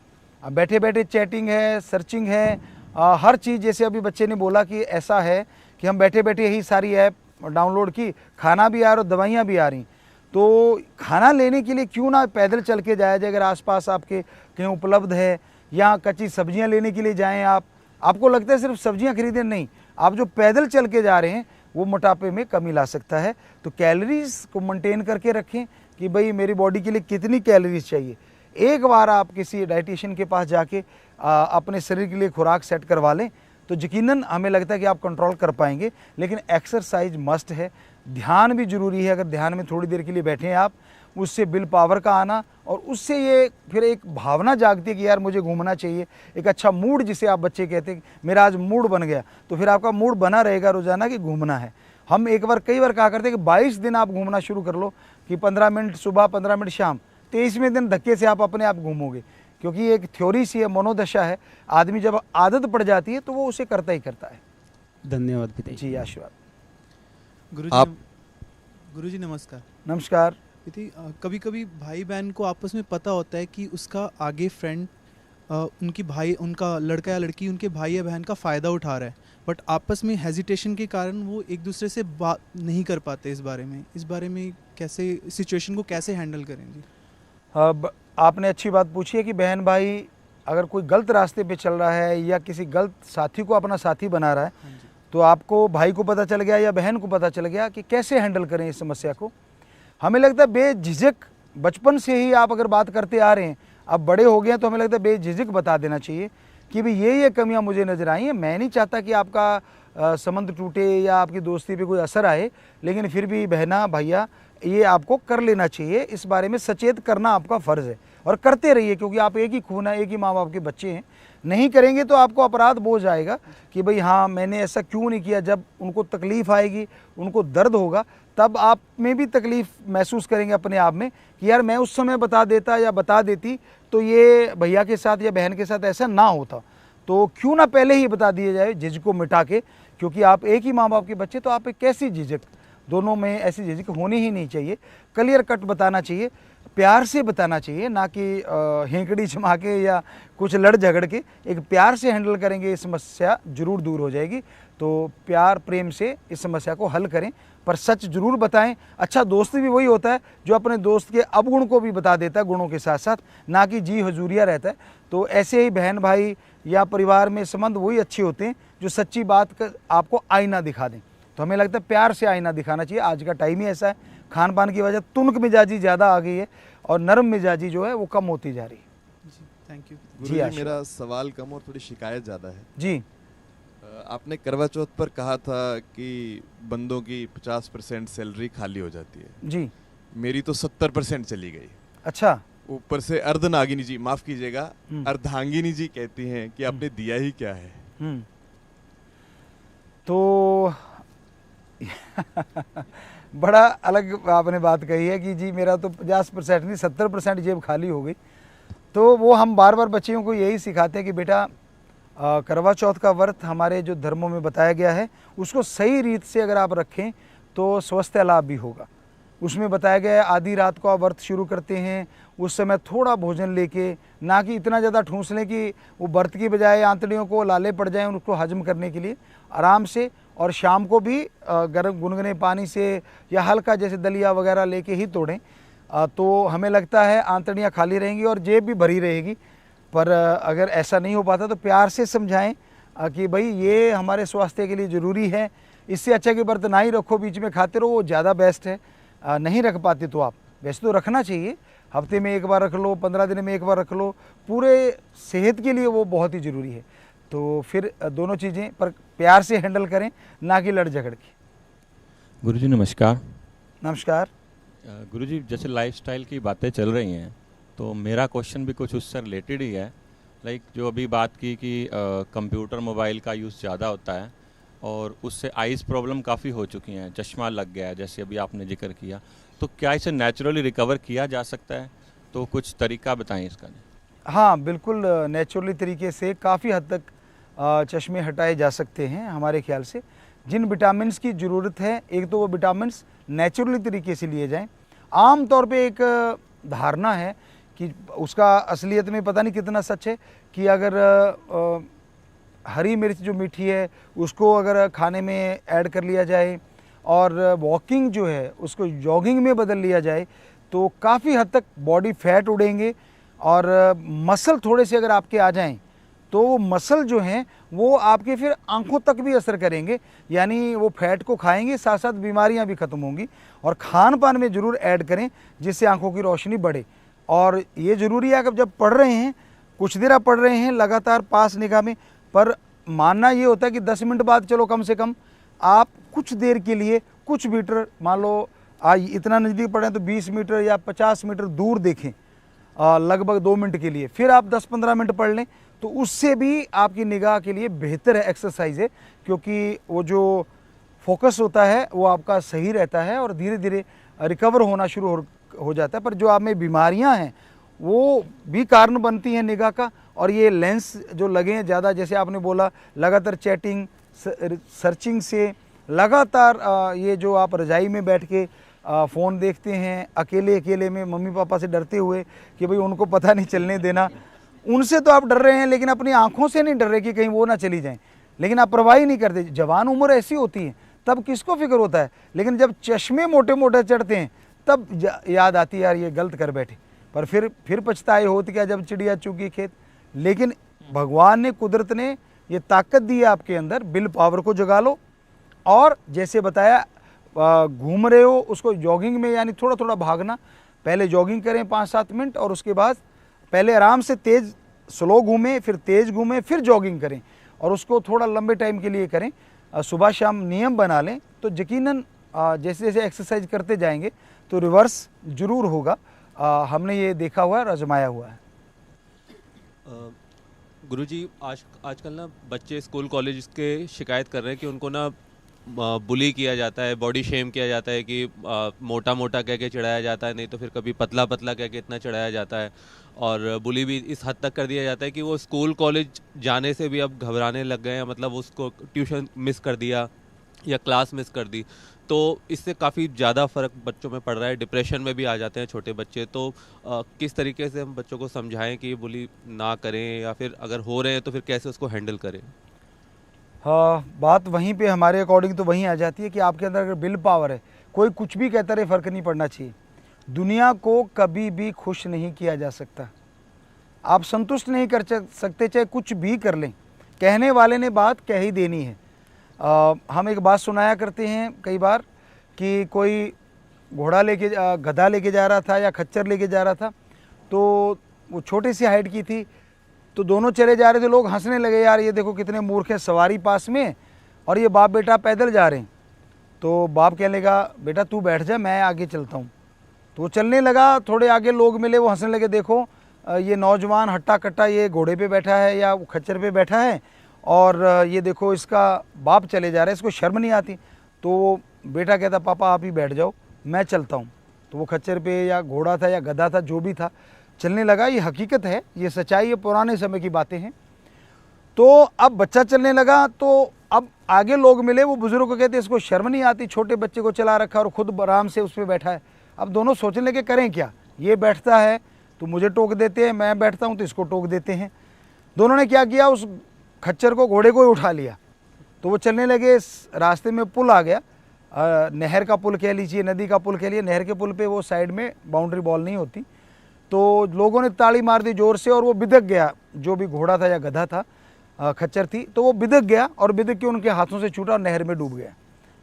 बैठे बैठे चैटिंग है, सर्चिंग है, हर चीज़, जैसे अभी बच्चे ने बोला कि ऐसा है कि हम बैठे बैठे यही सारी ऐप डाउनलोड की, खाना भी आ रहा और दवाइयाँ भी आ रही, तो खाना लेने के लिए क्यों ना पैदल चल के जाया जाए, अगर आसपास आपके कहीं उपलब्ध है, या कच्ची सब्जियां लेने के लिए जाएं आप। आपको लगता है सिर्फ सब्जियां खरीदें, नहीं, आप जो पैदल चल के जा रहे हैं वो मोटापे में कमी ला सकता है। तो कैलोरीज को मेंटेन करके रखें कि भाई मेरी बॉडी के लिए कितनी कैलोरीज चाहिए। एक बार आप किसी डाइटिशियन के पास जाके अपने शरीर के लिए खुराक सेट करवा लें तो यकीनन हमें लगता है कि आप कंट्रोल कर पाएंगे। लेकिन एक्सरसाइज मस्ट है, ध्यान भी ज़रूरी है। अगर ध्यान में थोड़ी देर के लिए बैठे हैं आप, उससे विल पावर का आना, और उससे ये फिर एक भावना जागती है कि यार मुझे घूमना चाहिए, एक अच्छा मूड, जिसे आप बच्चे कहते हैं मेरा आज मूड बन गया, तो फिर आपका मूड बना रहेगा रोज़ाना कि घूमना है। हम कई बार कहा करते हैं कि 22 दिन आप घूमना शुरू कर लो, कि 15 मिनट सुबह 15 मिनट शाम, 23वें दिन धक्के से आप अपने आप घूमोगे, क्योंकि एक थ्योरी सी है, मनोदशा है। आदमी जब आदत पड़ जाती है तो वो उसे करता ही करता है। धन्यवाद पिताजी। जी आशीर्वाद। गुरुजी नमस्कार। नमस्कार। कभी कभी भाई बहन को आपस में पता होता है कि उसका आगे फ्रेंड उनका लड़का या लड़की उनके भाई या बहन का फ़ायदा उठा रहा है, बट आपस में हेजिटेशन के कारण वो एक दूसरे से बात नहीं कर पाते। इस बारे में कैसे सिचुएशन को कैसे हैंडल करें? जी, अब आपने अच्छी बात पूछी है कि बहन भाई अगर कोई गलत रास्ते पे चल रहा है या किसी गलत साथी को अपना साथी बना रहा है, तो आपको भाई को पता चल गया या बहन को पता चल गया कि कैसे हैंडल करें इस समस्या को। हमें लगता है बेझिझक, बचपन से ही आप अगर बात करते आ रहे हैं, अब बड़े हो गए हैं, तो हमें लगता है बेझिझक बता देना चाहिए कि भाई ये कमियां मुझे नज़र आई हैं। मैं नहीं चाहता कि आपका संबंध टूटे या आपकी दोस्ती पे कोई असर आए, लेकिन फिर भी बहना भैया ये आपको कर लेना चाहिए। इस बारे में सचेत करना आपका फ़र्ज़ है और करते रहिए, क्योंकि आप एक ही खून है, एक ही माँ बाप के बच्चे हैं। नहीं करेंगे तो आपको अपराध बोझ आएगा कि भाई हाँ मैंने ऐसा क्यों नहीं किया। जब उनको तकलीफ़ आएगी, उनको दर्द होगा, तब आप में भी तकलीफ़ महसूस करेंगे अपने आप में कि यार मैं उस समय बता देता या बता देती तो ये भैया के साथ या बहन के साथ ऐसा ना होता। तो क्यों ना पहले ही बता दिया जाए झिझक को मिटा के, क्योंकि आप एक ही माँ बाप के बच्चे, तो आप एक कैसी झिझक, दोनों में ऐसी झिझक होनी ही नहीं चाहिए। क्लियर कट बताना चाहिए, प्यार से बताना चाहिए, ना कि हेंकड़ी जमा के या कुछ लड़ झगड़ के। एक प्यार से हैंडल करेंगे, ये समस्या जरूर दूर हो जाएगी। तो प्यार प्रेम से इस समस्या को हल करें, पर सच जरूर बताएं। अच्छा दोस्त भी वही होता है जो अपने दोस्त के अवगुण को भी बता देता है गुणों के साथ साथ, ना कि जी हजूरिया रहता है। तो ऐसे ही बहन भाई या परिवार में संबंध वही अच्छे होते हैं जो सच्ची बात का आपको आईना दिखा दें। तो हमें लगता है प्यार से आईना दिखाना चाहिए। आज का टाइम ही ऐसा है, खान पान की वजह तुनक मिजाजी ज़्यादा आ गई है और नरम मिजाजी जो है वो कम होती जा रही है। जी थैंक यू। गुरुजी मेरा सवाल कम और थोड़ी शिकायत ज़्यादा है। जी, आपने करवा चौथ पर कहा था कि बंदों की 50% सैलरी खाली हो जाती है। जी, मेरी तो 70% चली गई। अच्छा। ऊपर से अर्धनागिनी जी, माफ कीजिएगा, अर्धांगिनी जी कहती हैं कि आपने दिया ही क्या है। तो बड़ा अलग आपने बात कही है कि जी मेरा तो 50% नहीं 70% जेब खाली हो गई। तो वो हम बार बार बच्चियों को यही सिखाते हैं कि बेटा करवा चौथ का व्रत हमारे जो धर्मों में बताया गया है उसको सही रीत से अगर आप रखें तो स्वास्थ्य लाभ भी होगा। उसमें बताया गया है आधी रात को आप व्रत शुरू करते हैं, उस समय थोड़ा भोजन लेके, ना कि इतना ज़्यादा ठूंस लें कि वो व्रत की बजाय आंतड़ियों को लाले पड़ जाएं, उनको हजम करने के लिए आराम से। और शाम को भी गर्म गुनगुने पानी से या हल्का जैसे दलिया वगैरह लेके ही तोड़ें, तो हमें लगता है आंतड़ियाँ खाली रहेंगी और जेब भी भरी रहेगी। पर अगर ऐसा नहीं हो पाता तो प्यार से समझाएं कि भाई ये हमारे स्वास्थ्य के लिए ज़रूरी है, इससे अच्छा कि व्रत ना ही रखो, बीच में खाते रहो, वो ज़्यादा बेस्ट है। नहीं रख पाते तो आप, वैसे तो रखना चाहिए, हफ्ते में एक बार रख लो, 15 दिन में एक बार रख लो, पूरे सेहत के लिए वो बहुत ही ज़रूरी है। तो फिर दोनों चीज़ें पर प्यार से हैंडल करें, ना कि लड़ झगड़ के। गुरुजी नमस्कार। नमस्कार। गुरुजी जैसे लाइफस्टाइल की बातें चल रही हैं तो मेरा क्वेश्चन भी कुछ उससे रिलेटेड ही है। लाइक जो अभी बात की कि कंप्यूटर मोबाइल का यूज़ ज़्यादा होता है और उससे आइज़ प्रॉब्लम काफ़ी हो चुकी हैं, चश्मा लग गया है जैसे अभी आपने जिक्र किया, तो क्या इसे नेचुरली रिकवर किया जा सकता है? तो कुछ तरीका बताएं इसका। हाँ बिल्कुल, नेचुरली तरीके से काफ़ी हद तक चश्मे हटाए जा सकते हैं हमारे ख्याल से। जिन विटामिन्स की ज़रूरत है, एक तो वो विटामिन्स नेचुरली तरीके से लिए जाएं। आम तौर पे एक धारणा है कि उसका असलियत में पता नहीं कितना सच है कि अगर हरी मिर्च जो मीठी है उसको अगर खाने में ऐड कर लिया जाए और वॉकिंग जो है उसको जॉगिंग में बदल लिया जाए तो काफ़ी हद तक बॉडी फैट उड़ेंगे और मसल थोड़े से अगर आपके आ जाएं तो वो मसल जो हैं वो आपके फिर आंखों तक भी असर करेंगे, यानी वो फैट को खाएंगे, साथ साथ बीमारियां भी ख़त्म होंगी। और खान पान में ज़रूर ऐड करें जिससे आंखों की रोशनी बढ़े। और ये ज़रूरी है कि जब पढ़ रहे हैं, कुछ देर आप पढ़ रहे हैं लगातार पास निगाह में, पर मानना ये होता है कि 10 मिनट बाद चलो कम से कम आप कुछ देर के लिए कुछ मीटर, मान लो आज इतना नज़दीक पढ़ें तो 20 मीटर या 50 मीटर दूर देखें लगभग 2 मिनट के लिए, फिर आप 10-15 मिनट पढ़ लें तो उससे भी आपकी निगाह के लिए बेहतर है एक्सरसाइज है, क्योंकि वो जो फोकस होता है वो आपका सही रहता है और धीरे धीरे रिकवर होना शुरू हो जाता है। पर जो आप में बीमारियां हैं वो भी कारण बनती हैं निगाह का। और ये लेंस जो लगे हैं ज़्यादा, जैसे आपने बोला लगातार चैटिंग सर्चिंग से, लगातार ये जो आप रज़ाई में बैठ के फ़ोन देखते हैं अकेले में, मम्मी पापा से डरते हुए कि भाई उनको पता नहीं चलने देना, उनसे तो आप डर रहे हैं लेकिन अपनी आंखों से नहीं डर रहे कि कहीं वो ना चली जाएं, लेकिन आप परवाह ही नहीं करते। जवान उम्र ऐसी होती है तब किसको फिक्र होता है, लेकिन जब चश्मे मोटे मोटे चढ़ते हैं तब याद आती है यार ये गलत कर बैठे। पर फिर पछताए होती क्या जब चिड़िया चुगी खेत। लेकिन भगवान ने, कुदरत ने ये ताकत दी है आपके अंदर, विल पावर को जगा लो। और जैसे बताया घूम रहे हो उसको जॉगिंग में, यानी थोड़ा थोड़ा भागना, पहले जॉगिंग करें 5-7 मिनट और उसके बाद पहले आराम से तेज़ स्लो घूमें, फिर तेज़ घूमें, फिर जॉगिंग करें और उसको थोड़ा लंबे टाइम के लिए करें। सुबह शाम नियम बना लें तो यकीनन जैसे जैसे एक्सरसाइज करते जाएंगे तो रिवर्स ज़रूर होगा। हमने ये देखा हुआ है, आजमाया हुआ है। गुरुजी आजकल ना बच्चे स्कूल कॉलेज के शिकायत कर रहे हैं कि उनको ना बुली किया जाता है, बॉडी शेम किया जाता है कि मोटा मोटा कह के चढ़ाया जाता है, नहीं तो फिर कभी पतला पतला कह के इतना चढ़ाया जाता है। और बुली भी इस हद तक कर दिया जाता है कि वो स्कूल कॉलेज जाने से भी अब घबराने लग गए हैं, मतलब उसको ट्यूशन मिस कर दिया या क्लास मिस कर दी, तो इससे काफ़ी ज़्यादा फ़र्क बच्चों में पड़ रहा है, डिप्रेशन में भी आ जाते हैं छोटे बच्चे। तो किस तरीके से हम बच्चों को समझाएं कि बुली ना करें, या फिर अगर हो रहे हैं तो फिर कैसे उसको हैंडल करें? हाँ, बात वहीं पे हमारे अकॉर्डिंग तो वहीं आ जाती है कि आपके अंदर अगर विल पावर है, कोई कुछ भी कहता रहे फ़र्क नहीं पड़ना चाहिए। दुनिया को कभी भी खुश नहीं किया जा सकता, आप संतुष्ट नहीं कर सकते चाहे कुछ भी कर लें, कहने वाले ने बात कह ही देनी है। हम एक बात सुनाया करते हैं कई बार कि कोई घोड़ा लेके गधा लेके जा रहा था या खच्चर लेके जा रहा था, तो वो छोटी सी हाइट की थी, तो दोनों चले जा रहे थे, लोग हंसने लगे, यार ये देखो कितने मूर्ख हैं, सवारी पास में और ये बाप बेटा पैदल जा रहे हैं। तो बाप कहने लगा बेटा तू बैठ जा, मैं आगे चलता हूँ। तो वो चलने लगा, थोड़े आगे लोग मिले, वो हंसने लगे, देखो ये नौजवान हट्टा कट्टा ये घोड़े पे बैठा है या खच्चर पे बैठा है और ये देखो इसका बाप चले जा रहा है, इसको शर्म नहीं आती। तो बेटा कहता पापा आप ही बैठ जाओ, मैं चलता हूँ। तो वो खच्चर पे या घोड़ा था या गधा था, जो भी था, चलने लगा। ये हकीकत है, ये सच्चाई है, पुराने समय की बातें हैं। तो अब बच्चा चलने लगा तो अब आगे लोग मिले, वो बुजुर्ग को कहते इसको शर्म नहीं आती, छोटे बच्चे को चला रखा और खुद आराम से उस पर बैठा है। अब दोनों सोचने लगे करें क्या, ये बैठता है तो मुझे टोक देते हैं, मैं बैठता हूँ तो इसको टोक देते हैं। दोनों ने क्या किया, उस खच्चर को, घोड़े को ही उठा लिया। तो वो चलने लगे, रास्ते में पुल आ गया, नहर का पुल कह लीजिए, नदी का पुल कह लीजिए। नहर के पुल पे वो साइड में बाउंड्री बॉल नहीं होती, तो लोगों ने ताली मार दी जोर से और वो बिदक गया, जो भी घोड़ा था या गधा था, खच्चर थी, तो वो बिदक गया और बिदक के उनके हाथों से छूटा और नहर में डूब गया।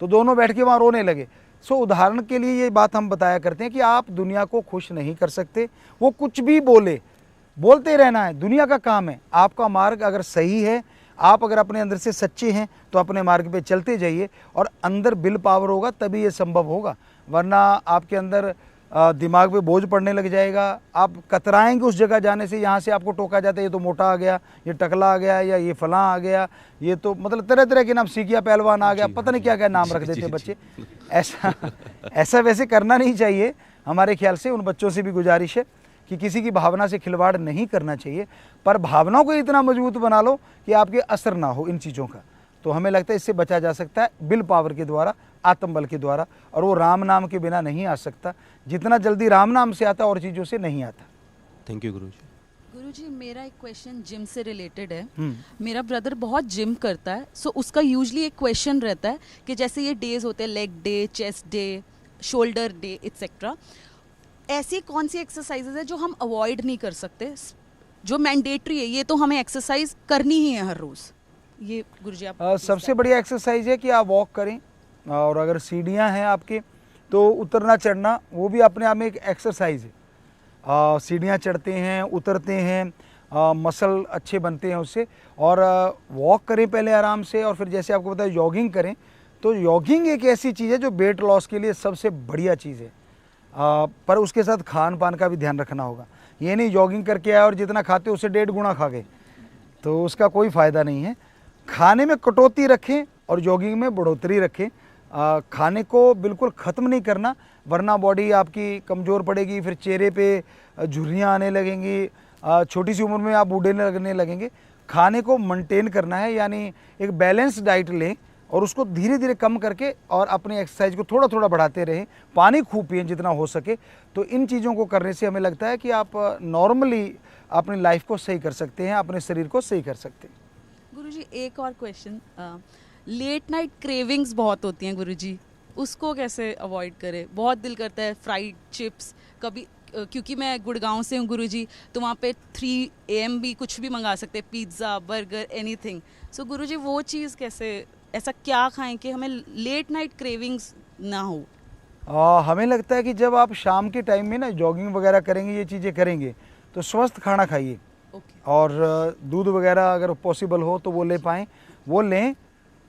तो दोनों बैठ के वहाँ रोने लगे। सो उदाहरण के लिए ये बात हम बताया करते हैं कि आप दुनिया को खुश नहीं कर सकते, वो कुछ भी बोलते रहना है, दुनिया का काम है। आपका मार्ग अगर सही है, आप अगर अपने अंदर से सच्चे हैं तो अपने मार्ग पे चलते जाइए और अंदर विल पावर होगा तभी ये संभव होगा, वरना आपके अंदर दिमाग पे बोझ पड़ने लग जाएगा। आप कतराएंगे उस जगह जाने से, यहाँ से आपको टोका जाता है ये तो मोटा आ गया, ये टकला आ गया, या ये फलां आ गया, ये तो मतलब तरह तरह के नाम, सीखिया पहलवान आ गया, पता नहीं क्या क्या नाम रख देते बच्चे। ऐसा वैसे करना नहीं चाहिए। हमारे ख्याल से उन बच्चों से भी गुजारिश है कि किसी की भावना से खिलवाड़ नहीं करना चाहिए, पर भावनाओं को इतना मजबूत बना लो कि आपके असर ना हो इन चीज़ों का। तो हमें लगता है इससे बचा जा सकता है विल पावर के द्वारा, आत्मबल के द्वारा, और वो राम नाम के बिना नहीं आ सकता। जितना जल्दी राम नाम से आता और चीज़ों से नहीं आता। थैंक यू गुरुजी। गुरुजी, मेरा एक क्वेश्चन जिम से रिलेटेड है। मेरा ब्रदर बहुत जिम करता है, सो उसका यूजली एक क्वेश्चन रहता है कि जैसे ये डेज होते हैं, leg day, chest day, shoulder day etcetera, ऐसी कौन सी एक्सरसाइजेज है जो हम अवॉइड नहीं कर सकते, जो मैंडेटरी है, ये तो हमें एक्सरसाइज करनी ही है हर रोज़? ये गुरुजी आप सबसे बढ़िया एक्सरसाइज है कि आप वॉक करें, और अगर सीढ़ियाँ हैं आपके तो उतरना चढ़ना वो भी अपने आप में एक एक्सरसाइज है। सीढ़ियाँ चढ़ते हैं, उतरते हैं, मसल अच्छे बनते हैं उससे। और वॉक करें पहले आराम से, और फिर जैसे आपको पता है जॉगिंग करें। तो जॉगिंग एक ऐसी चीज़ है जो वेट लॉस के लिए सबसे बढ़िया चीज़ है, पर उसके साथ खान पान का भी ध्यान रखना होगा। ये नहीं जॉगिंग करके आए और जितना खाते उससे 1.5 गुना खा गए, तो उसका कोई फ़ायदा नहीं है। खाने में कटौती रखें और जॉगिंग में बढ़ोतरी रखें। खाने को बिल्कुल ख़त्म नहीं करना, वरना बॉडी आपकी कमज़ोर पड़ेगी, फिर चेहरे पे झुर्रियाँ आने लगेंगी, छोटी सी उम्र में आप बूढ़े लगने लगेंगे। खाने को मेंटेन करना है, यानी एक बैलेंस डाइट लें और उसको धीरे धीरे कम करके और अपनी एक्सरसाइज को थोड़ा थोड़ा बढ़ाते रहें। पानी खूब पिएं जितना हो सके। तो इन चीज़ों को करने से हमें लगता है कि आप नॉर्मली अपनी लाइफ को सही कर सकते हैं, अपने शरीर को सही कर सकते हैं। गुरुजी, एक और क्वेश्चन, लेट नाइट क्रेविंग्स बहुत होती हैं गुरुजी, उसको कैसे अवॉइड करें? बहुत दिल करता है फ्राइड चिप्स, कभी क्योंकि मैं गुड़गांव से हूँ गुरुजी, तो वहाँ पे 3 AM भी कुछ भी मंगा सकते हैं, पिज़्ज़ा, बर्गर, एनीथिंग। सो गुरुजी, वो चीज़ कैसे, ऐसा क्या खाएं कि हमें लेट नाइट क्रेविंग्स ना हो? हमें लगता है कि जब आप शाम के टाइम में ना जॉगिंग वगैरह करेंगे, ये चीज़ें करेंगे, तो स्वस्थ खाना खाइए। और दूध वगैरह अगर पॉसिबल हो तो वो ले पाएँ, वो लें।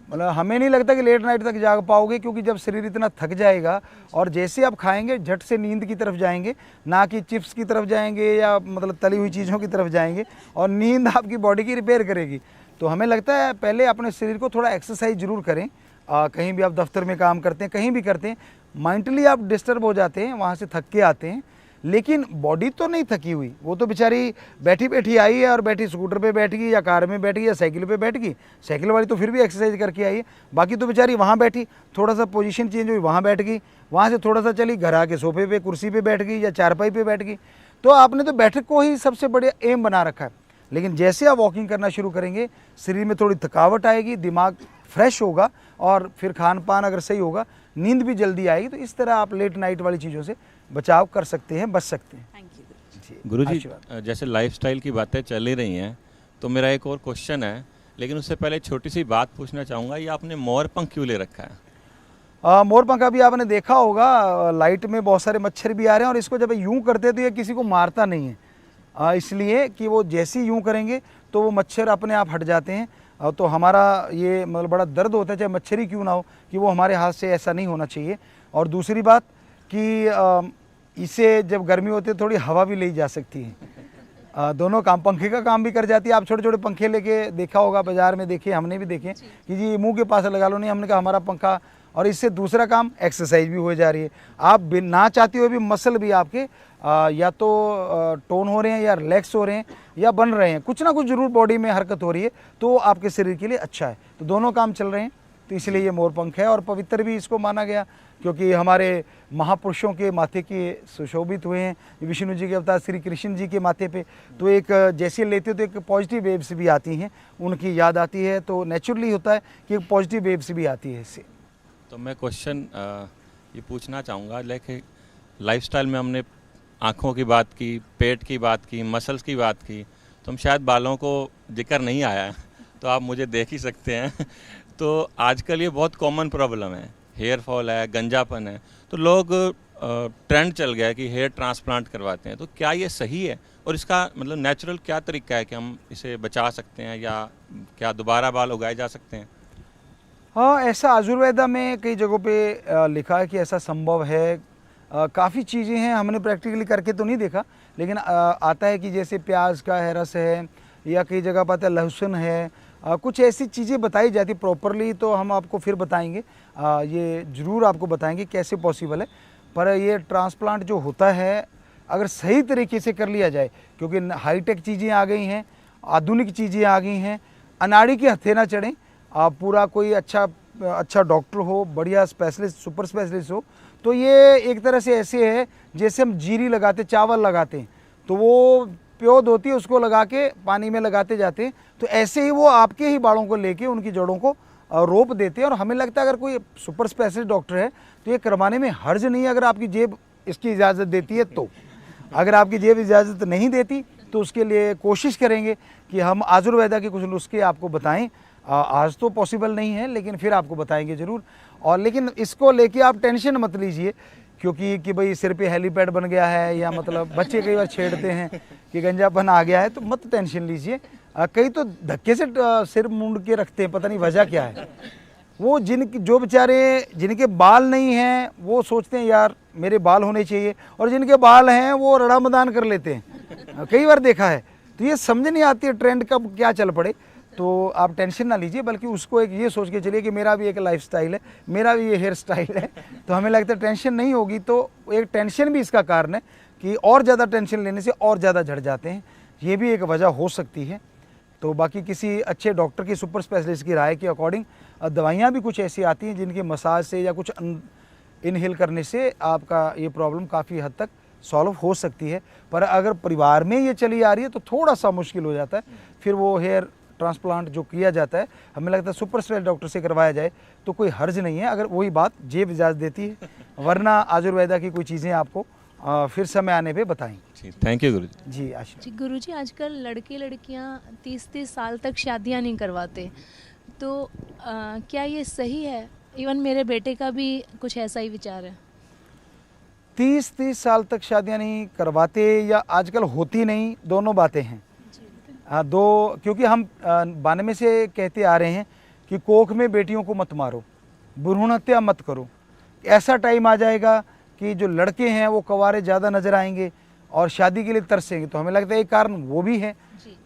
मतलब हमें नहीं लगता कि लेट नाइट तक जाग पाओगे, क्योंकि जब शरीर इतना थक जाएगा और जैसे आप खाएंगे झट से नींद की तरफ जाएंगे, ना कि चिप्स की तरफ जाएंगे या मतलब तली हुई चीज़ों की तरफ जाएंगे, और नींद आपकी बॉडी की रिपेयर करेगी। तो हमें लगता है पहले अपने शरीर को थोड़ा एक्सरसाइज ज़रूर करें। कहीं भी आप दफ्तर में काम करते हैं, कहीं भी करते हैं, मेंटली आप डिस्टर्ब हो जाते हैं, वहाँ से थक के आते हैं, लेकिन बॉडी तो नहीं थकी हुई। वो तो बेचारी बैठी बैठी आई है, और बैठी स्कूटर पे बैठ गई या कार में बैठ गई या साइकिल पे बैठ गई। साइकिल वाली तो फिर भी एक्सरसाइज करके आई है, बाकी तो बेचारी वहाँ बैठी, थोड़ा सा पोजीशन चेंज हुई, वहाँ बैठ गई, वहाँ से थोड़ा सा चली, घर आके सोफे पे, कुर्सी पे बैठ गई या चारपाई पे बैठ गई। तो आपने तो बैठक को ही सबसे बढ़िया एम बना रखा है। लेकिन जैसे आप वॉकिंग करना शुरू करेंगे, शरीर में थोड़ी थकावट आएगी, दिमाग फ्रेश होगा, और फिर खान पान अगर सही होगा, नींद भी जल्दी आएगी। तो इस तरह आप लेट नाइट वाली चीज़ों से बचाव कर सकते हैं, बच सकते हैं। गुरुजी, जैसे लाइफस्टाइल की बातें चल ही रही हैं, तो मेरा एक और क्वेश्चन है, लेकिन उससे पहले छोटी सी बात पूछना चाहूँगा, ये आपने मोर पंख क्यों ले रखा है? मोर पंख अभी आपने देखा होगा, लाइट में बहुत सारे मच्छर भी आ रहे हैं, और इसको जब यूं करते तो ये किसी को मारता नहीं है, इसलिए कि वो जैसे ही यूं करेंगे तो वो मच्छर अपने आप हट जाते हैं। तो हमारा ये मतलब बड़ा दर्द होता है, चाहे मच्छर ही क्यों ना हो, कि वो हमारे हाथ से ऐसा नहीं होना चाहिए। और दूसरी बात कि इसे जब गर्मी होती है थोड़ी हवा भी ली जा सकती है, दोनों काम, पंखे का काम भी कर जाती है। आप छोटे छोटे पंखे लेके देखा होगा बाज़ार में, देखे, हमने भी देखे कि जी मुंह के पास लगा लो, नहीं, हमने कहा हमारा पंखा। और इससे दूसरा काम, एक्सरसाइज भी हो जा रही है, आप ना चाहते हुए भी मसल भी आपके या तो टोन हो रहे हैं या रिलैक्स हो रहे हैं या बन रहे हैं, कुछ ना कुछ जरूर बॉडी में हरकत हो रही है, तो आपके शरीर के लिए अच्छा है। तो दोनों काम चल रहे हैं, तो इसलिए ये मोरपंख है। और पवित्र भी इसको माना गया, क्योंकि हमारे महापुरुषों के माथे के सुशोभित हुए हैं, विष्णु जी के अवतार श्री कृष्ण जी के माथे पे। तो एक जैसे लेते हो तो एक पॉजिटिव वेव्स भी आती हैं, उनकी याद आती है, तो नेचुरली होता है कि एक पॉजिटिव वेव्स भी आती है इससे। तो मैं क्वेश्चन ये पूछना चाहूँगा, लाइक लाइफस्टाइल में हमने आँखों की बात की, पेट की बात की, मसल्स की बात की, तो हम शायद बालों को जिक्र नहीं आया है, तो आप मुझे देख ही सकते हैं। तो आजकल ये बहुत कॉमन प्रॉब्लम है, हेयर फॉल है, गंजापन है, तो लोग ट्रेंड चल गया है कि हेयर ट्रांसप्लांट करवाते हैं। तो क्या ये सही है, और इसका मतलब नेचुरल क्या तरीका है कि हम इसे बचा सकते हैं, या क्या दोबारा बाल उगाए जा सकते हैं? हाँ, ऐसा आयुर्वेदा में कई जगहों पे लिखा है कि ऐसा संभव है। काफ़ी चीज़ें हैं, हमने प्रैक्टिकली करके तो नहीं देखा, लेकिन आता है कि जैसे प्याज का है रस है, या कई जगह पता है लहसुन है, कुछ ऐसी चीज़ें बताई जाती प्रॉपरली, तो हम आपको फिर बताएंगे, ये ज़रूर आपको बताएंगे कैसे पॉसिबल है। पर ये ट्रांसप्लांट जो होता है अगर सही तरीके से कर लिया जाए, क्योंकि हाईटेक चीज़ें आ गई हैं, आधुनिक चीज़ें आ गई हैं, अनाड़ी के हथे ना चढ़ें, पूरा कोई अच्छा डॉक्टर हो, बढ़िया स्पेशलिस्ट, सुपर स्पेशलिस्ट हो, तो ये एक तरह से ऐसे है जैसे हम जीरी लगाते, चावल लगाते हैं, तो वो प्योद होती है, उसको लगा के पानी में लगाते जाते हैं, तो ऐसे ही वो आपके ही बालों को लेके उनकी जड़ों को रोप देते हैं। और हमें लगता है अगर कोई सुपर स्पेशलिस्ट डॉक्टर है तो ये करवाने में हर्ज नहीं है, अगर आपकी जेब इसकी इजाज़त देती है तो। अगर आपकी जेब इजाज़त नहीं देती तो उसके लिए कोशिश करेंगे कि हम आयुर्वेदा के कुछ नुस्खे आपको बताएं। आज तो पॉसिबल नहीं है, लेकिन फिर आपको बताएंगे ज़रूर। और लेकिन इसको लेके आप टेंशन मत लीजिए, क्योंकि कि भाई सिर पे हेलीपैड बन गया है, या मतलब बच्चे कई बार छेड़ते हैं कि गंजापन आ गया है, तो मत टेंशन लीजिए। कई तो धक्के से सिर मूंड के रखते हैं, पता नहीं वजह क्या है। वो जो बेचारे जिनके बाल नहीं हैं वो सोचते हैं यार मेरे बाल होने चाहिए, और जिनके बाल हैं वो रड़ा मदान कर लेते हैं, कई बार देखा है। तो ये समझ नहीं आती है ट्रेंड कब क्या चल पड़े। तो आप टेंशन ना लीजिए, बल्कि उसको एक ये सोच के चलिए कि मेरा भी एक लाइफस्टाइल है, मेरा भी ये हेयर स्टाइल है, तो हमें लगता है टेंशन नहीं होगी। तो एक टेंशन भी इसका कारण है कि और ज़्यादा टेंशन लेने से और ज़्यादा झड़ जाते हैं, ये भी एक वजह हो सकती है। तो बाकी किसी अच्छे डॉक्टर की, सुपर स्पेशलिस्ट की राय के अकॉर्डिंग दवाइयाँ भी कुछ ऐसी आती हैं जिनके मसाज से या कुछ इनहेल करने से आपका ये प्रॉब्लम काफ़ी हद तक सॉल्व हो सकती है। पर अगर परिवार में ये चली आ रही है तो थोड़ा सा मुश्किल हो जाता है, फिर वो हेयर ट्रांसप्लांट जो किया जाता है, हमें लगता है सुपर स्पेशलिस्ट डॉक्टर से करवाया जाए तो कोई हर्ज नहीं है, अगर वही बात जेब इजाज़त देती है। वरना आयुर्वेदा की कोई चीज़ें आपको फिर समय आने पे बताएंगे। थैंक यू गुरुजी। जी आशीष जी गुरुजी, आजकल लड़के लड़कियां 30-30 साल तक शादियां नहीं करवाते, तो क्या ये सही है? इवन मेरे बेटे का भी कुछ ऐसा ही विचार है। 30-30 साल तक शादियां नहीं करवाते या आजकल होती नहीं, दोनों बातें हैं। क्योंकि हम 92 से कहते आ रहे हैं कि कोख में बेटियों को मत मारो, भ्रूण हत्या मत करो। ऐसा टाइम आ जाएगा कि जो लड़के हैं वो कवारे ज़्यादा नज़र आएंगे और शादी के लिए तरसेंगे। तो हमें लगता है एक कारण वो भी है।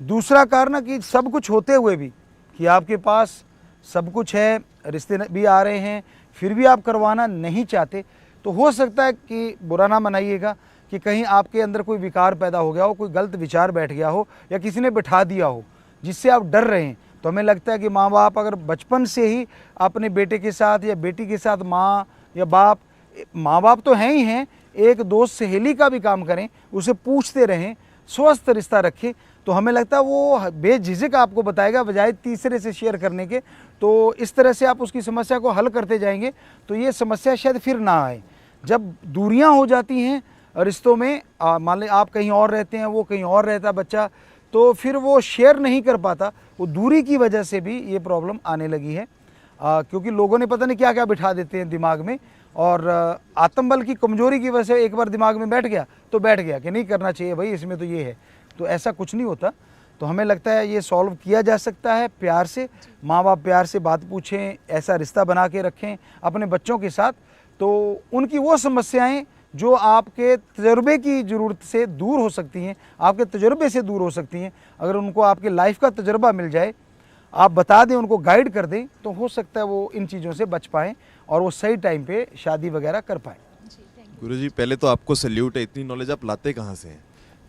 दूसरा कारण कि सब कुछ होते हुए भी कि आपके पास सब कुछ है, रिश्ते भी आ रहे हैं, फिर भी आप करवाना नहीं चाहते, तो हो सकता है कि बुरा ना मनाइएगा कि कहीं आपके अंदर कोई विकार पैदा हो गया हो, कोई गलत विचार बैठ गया हो, या किसी ने बिठा दिया हो जिससे आप डर रहे हैं। तो हमें लगता है कि माँ बाप अगर बचपन से ही अपने बेटे के साथ या बेटी के साथ माँ बाप तो हैं ही हैं, एक दोस्त सहेली का भी काम करें, उसे पूछते रहें, स्वस्थ रिश्ता रखें, तो हमें लगता है वो बेझिझक आपको बताएगा बजाय तीसरे से शेयर करने के। तो इस तरह से आप उसकी समस्या को हल करते जाएंगे तो ये समस्या शायद फिर ना आए। जब दूरियां हो जाती हैं रिश्तों में, मान लें आप कहीं और रहते हैं, वो कहीं और रहता बच्चा, तो फिर वो शेयर नहीं कर पाता, वो दूरी की वजह से भी ये प्रॉब्लम आने लगी है। क्योंकि लोगों ने पता नहीं क्या क्या बिठा देते हैं दिमाग में, और आत्मबल की कमजोरी की वजह से एक बार दिमाग में बैठ गया तो बैठ गया कि नहीं करना चाहिए भाई, इसमें तो ये है। तो ऐसा कुछ नहीं होता। तो हमें लगता है ये सॉल्व किया जा सकता है प्यार से। माँ बाप प्यार से बात पूछें, ऐसा रिश्ता बना के रखें अपने बच्चों के साथ, तो उनकी वो समस्याएं जो आपके तजुर्बे की ज़रूरत से दूर हो सकती हैं, आपके तजुर्बे से दूर हो सकती हैं, अगर उनको आपके लाइफ का तजुर्बा मिल जाए, आप बता दें, उनको गाइड कर दें, तो हो सकता है वो इन चीज़ों से बच पाएँ और वो सही टाइम पे शादी वगैरह कर पाएँ। गुरुजी पहले तो आपको सल्यूट है, इतनी नॉलेज आप लाते कहाँ से हैं?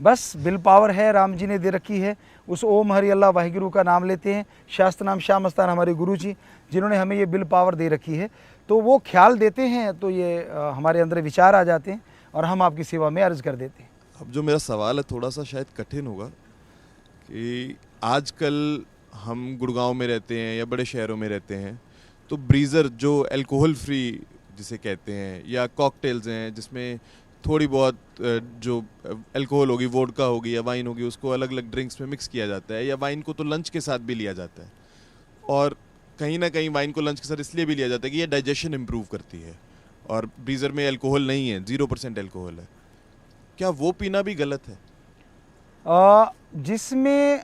बस विल पावर है, राम जी ने दे रखी है। उस ओम हरि अल्लाह वाहिगुरु का नाम लेते हैं। शास्त्र नाम श्याम मस्तान हमारे गुरु जी जिन्होंने हमें ये विल पावर दे रखी है, तो वो ख्याल देते हैं तो ये हमारे अंदर विचार आ जाते हैं और हम आपकी सेवा में अर्ज कर देते हैं। अब जो मेरा सवाल है थोड़ा सा शायद कठिन होगा कि आजकल हम गुड़गांव में रहते हैं या बड़े शहरों में रहते हैं, तो ब्रीज़र जो अल्कोहल फ्री जिसे कहते हैं या कॉकटेल्स हैं जिसमें थोड़ी बहुत जो अल्कोहल होगी, वोडका होगी या वाइन होगी, उसको अलग अलग ड्रिंक्स में मिक्स किया जाता है, या वाइन को तो लंच के साथ भी लिया जाता है, और कहीं ना कहीं वाइन को लंच के साथ इसलिए भी लिया जाता है कि ये डाइजेशन इम्प्रूव करती है, और ब्रीज़र में अल्कोहल नहीं है, 0% अल्कोहल है। क्या वो पीना भी गलत है? जिसमें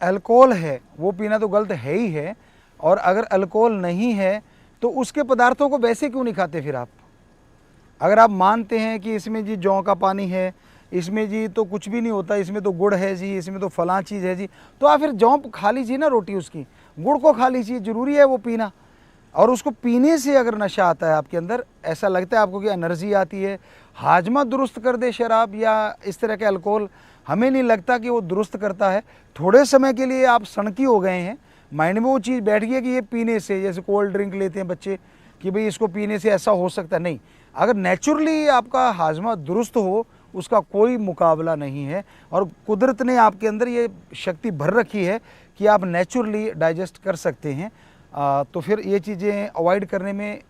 अल्कोहल है वो पीना तो गलत है ही है, और अगर अल्कोहल नहीं है तो उसके पदार्थों को वैसे क्यों नहीं खाते फिर आप? अगर आप मानते हैं कि इसमें जी जौ का पानी है, इसमें जी तो कुछ भी नहीं होता, इसमें तो गुड़ है जी, इसमें तो फलां चीज़ है जी, तो आप फिर जौ खा लीजिए ना, रोटी उसकी, गुड़ को खा लीजिए, ज़रूरी है वो पीना। और उसको पीने से अगर नशा आता है आपके अंदर, ऐसा लगता है आपको कि एनर्जी आती है, हाजमा दुरुस्त कर दे शराब या इस तरह के अल्कोहल, हमें नहीं लगता कि वो दुरुस्त करता है। थोड़े समय के लिए आप सनकी हो गए हैं, माइंड में वो चीज़ बैठ गई है कि ये पीने से, जैसे कोल्ड ड्रिंक लेते हैं बच्चे कि भाई इसको पीने से ऐसा हो सकता है, नहीं। अगर नेचुरली आपका हाजमा दुरुस्त हो, उसका कोई मुकाबला नहीं है, और कुदरत ने आपके अंदर ये शक्ति भर रखी है कि आप नेचुरली डाइजेस्ट कर सकते हैं। तो फिर ये चीज़ें अवॉइड करने में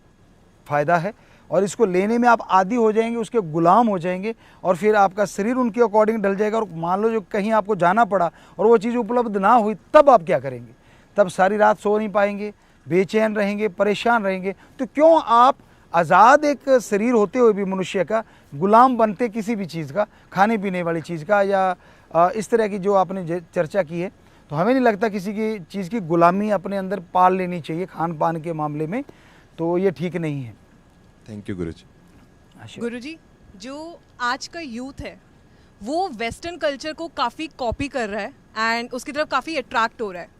फ़ायदा है, और इसको लेने में आप आदी हो जाएंगे, उसके गुलाम हो जाएंगे, और फिर आपका शरीर उनके अकॉर्डिंग ढल जाएगा। और मान लो जो कहीं आपको जाना पड़ा और वो चीज़ उपलब्ध ना हुई, तब आप क्या करेंगे? तब सारी रात सो नहीं पाएंगे, बेचैन रहेंगे, परेशान रहेंगे। तो क्यों आप आज़ाद एक शरीर होते हुए भी मनुष्य का गुलाम बनते किसी भी चीज़ का, खाने पीने वाली चीज़ का, या इस तरह की जो आपने चर्चा की है, तो हमें नहीं लगता किसी की चीज़ की गुलामी अपने अंदर पाल लेनी चाहिए खान पान के मामले में, तो ये ठीक नहीं है। थैंक यू गुरुजी। गुरुजी, जो आज का यूथ है वो वेस्टर्न कल्चर को काफ़ी कॉपी कर रहा है एंड उसकी तरफ काफ़ी अट्रैक्ट हो रहा है।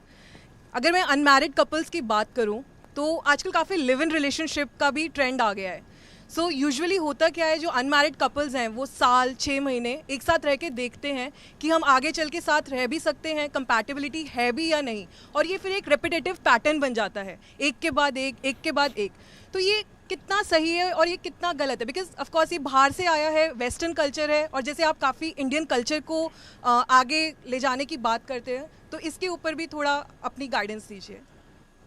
अगर मैं अनमैरिड कपल्स की बात करूं तो आजकल काफ़ी लिव इन रिलेशनशिप का भी ट्रेंड आ गया है। सो यूजुअली होता क्या है, जो अनमैरिड कपल्स हैं वो साल 6 महीने एक साथ रह के देखते हैं कि हम आगे चल के साथ रह भी सकते हैं, कंपैटिबिलिटी है भी या नहीं, और ये फिर एक रेपिटेटिव पैटर्न बन जाता है, एक के बाद एक के बाद एक। तो ये कितना सही है और ये कितना गलत है? बिकॉज ऑफ कोर्स ये बाहर से आया है, वेस्टर्न कल्चर है, और जैसे आप काफ़ी इंडियन कल्चर को आगे ले जाने की बात करते हैं, तो इसके ऊपर भी थोड़ा अपनी गाइडेंस दीजिए।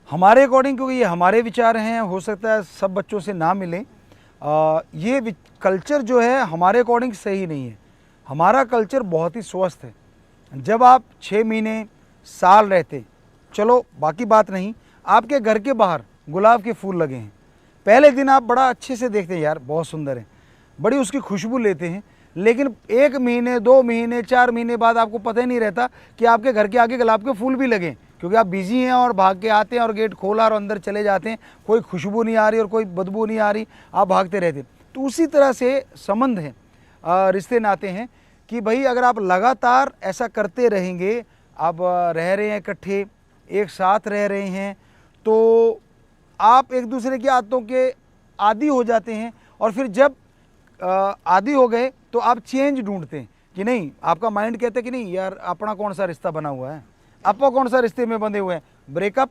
हमारे अकॉर्डिंग, क्योंकि ये हमारे विचार हैं, हो सकता है सब बच्चों से ना मिलें, ये कल्चर जो है हमारे अकॉर्डिंग सही नहीं है। हमारा कल्चर बहुत ही स्वस्थ है। जब आप 6 महीने साल रहते, चलो बाकी बात नहीं, आपके घर के बाहर गुलाब के फूल लगे हैं, पहले दिन आप बड़ा अच्छे से देखते हैं, यार बहुत सुंदर है, बड़ी उसकी खुशबू लेते हैं, लेकिन 1 महीने 2 महीने 4 महीने बाद आपको पता ही नहीं रहता कि आपके घर के आगे गुलाब के फूल भी लगे, क्योंकि आप बिजी हैं और भाग के आते हैं और गेट खोला और अंदर चले जाते हैं, कोई खुशबू नहीं आ रही और कोई बदबू नहीं आ रही, आप भागते रहते। तो उसी तरह से संबंध हैं, रिश्ते नाते हैं कि भाई अगर आप लगातार ऐसा करते रहेंगे, आप रह रहे हैं इकट्ठे, एक साथ रह रहे हैं, तो आप एक दूसरे की आदतों के आदी हो जाते हैं, और फिर जब आदी हो गए तो आप चेंज ढूंढते हैं कि नहीं, आपका माइंड कहता है कि नहीं यार अपना कौन सा रिश्ता बना हुआ है, आप कौन सा रिश्ते में बंधे हुए हैं, ब्रेकअप,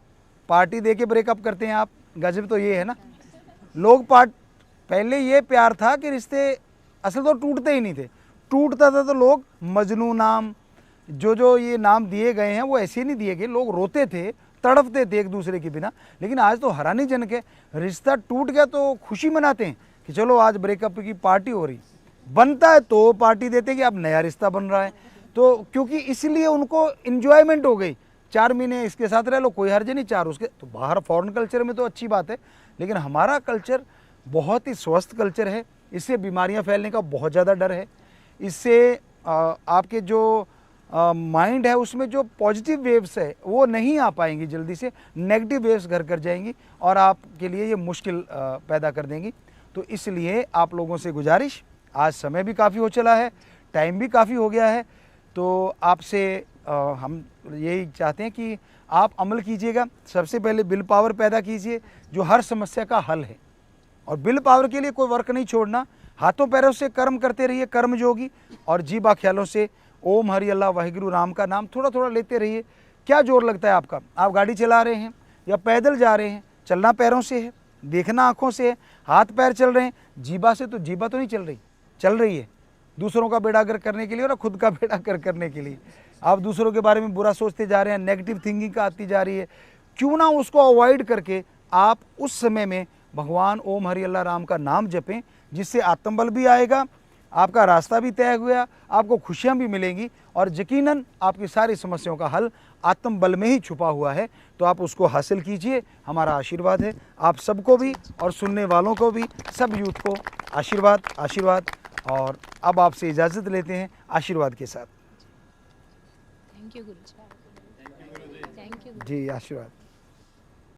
पार्टी दे के ब्रेकअप करते हैं आप। गजब तो ये है ना, लोग पहले ये प्यार था कि रिश्ते असल तो टूटते ही नहीं थे, टूटता था तो लोग मजनू नाम, जो ये नाम दिए गए हैं वो ऐसे नहीं दिए गए, लोग रोते थे, तड़पते थे एक दूसरे के बिना। लेकिन आज तो हैरानी जनक है, रिश्ता टूट गया तो खुशी मनाते हैं कि चलो आज ब्रेकअप की पार्टी हो रही, बनता है तो पार्टी देते कि अब नया रिश्ता बन रहा है, तो क्योंकि इसलिए उनको इन्जॉयमेंट हो गई, 4 महीने इसके साथ रह लो, कोई हर्ज नहीं, 4 उसके। तो बाहर फॉरेन कल्चर में तो अच्छी बात है, लेकिन हमारा कल्चर बहुत ही स्वस्थ कल्चर है, इससे बीमारियां फैलने का बहुत ज़्यादा डर है। इससे आपके जो माइंड है उसमें जो पॉजिटिव वेव्स है वो नहीं आ पाएंगी जल्दी से, नेगेटिव वेव्स घर कर जाएंगी और आपके लिए ये मुश्किल पैदा कर देंगी। तो इसलिए आप लोगों से गुजारिश, आज समय भी काफ़ी हो चला है, टाइम भी काफ़ी हो गया है, तो आपसे हम यही चाहते हैं कि आप अमल कीजिएगा। सबसे पहले विल पावर पैदा कीजिए जो हर समस्या का हल है, और विल पावर के लिए कोई वर्क नहीं छोड़ना, हाथों पैरों से कर्म करते रहिए, कर्म जोगी, और जीवा ख्यालों से ओम हरि अल्लाह वाहिगुरु राम का नाम थोड़ा थोड़ा लेते रहिए। क्या जोर लगता है आपका? आप गाड़ी चला रहे हैं या पैदल जा रहे हैं, चलना पैरों से है, देखना आँखों से है, हाथ पैर चल रहे हैं, जीवा से तो जीवा तो नहीं चल रही, चल रही है दूसरों का बेड़ा गर्क करने के लिए और खुद का बेड़ा गर्क करने के लिए। आप दूसरों के बारे में बुरा सोचते जा रहे हैं, नेगेटिव थिंकिंग का आती जा रही है। क्यों ना उसको अवॉइड करके आप उस समय में भगवान ओम हरि अल्लाह राम का नाम जपें, जिससे आत्मबल भी आएगा, आपका रास्ता भी तय हुआ, आपको खुशियां भी मिलेंगी और यकीनन आपकी सारी समस्याओं का हल आत्मबल में ही छुपा हुआ है। तो आप उसको हासिल कीजिए, हमारा आशीर्वाद है आप सबको भी और सुनने वालों को भी, सब यूथ को आशीर्वाद आशीर्वाद। और अब आपसे इजाज़त लेते हैं आशीर्वाद के साथ। थैंक यू गुरुजी। जी आशीर्वाद।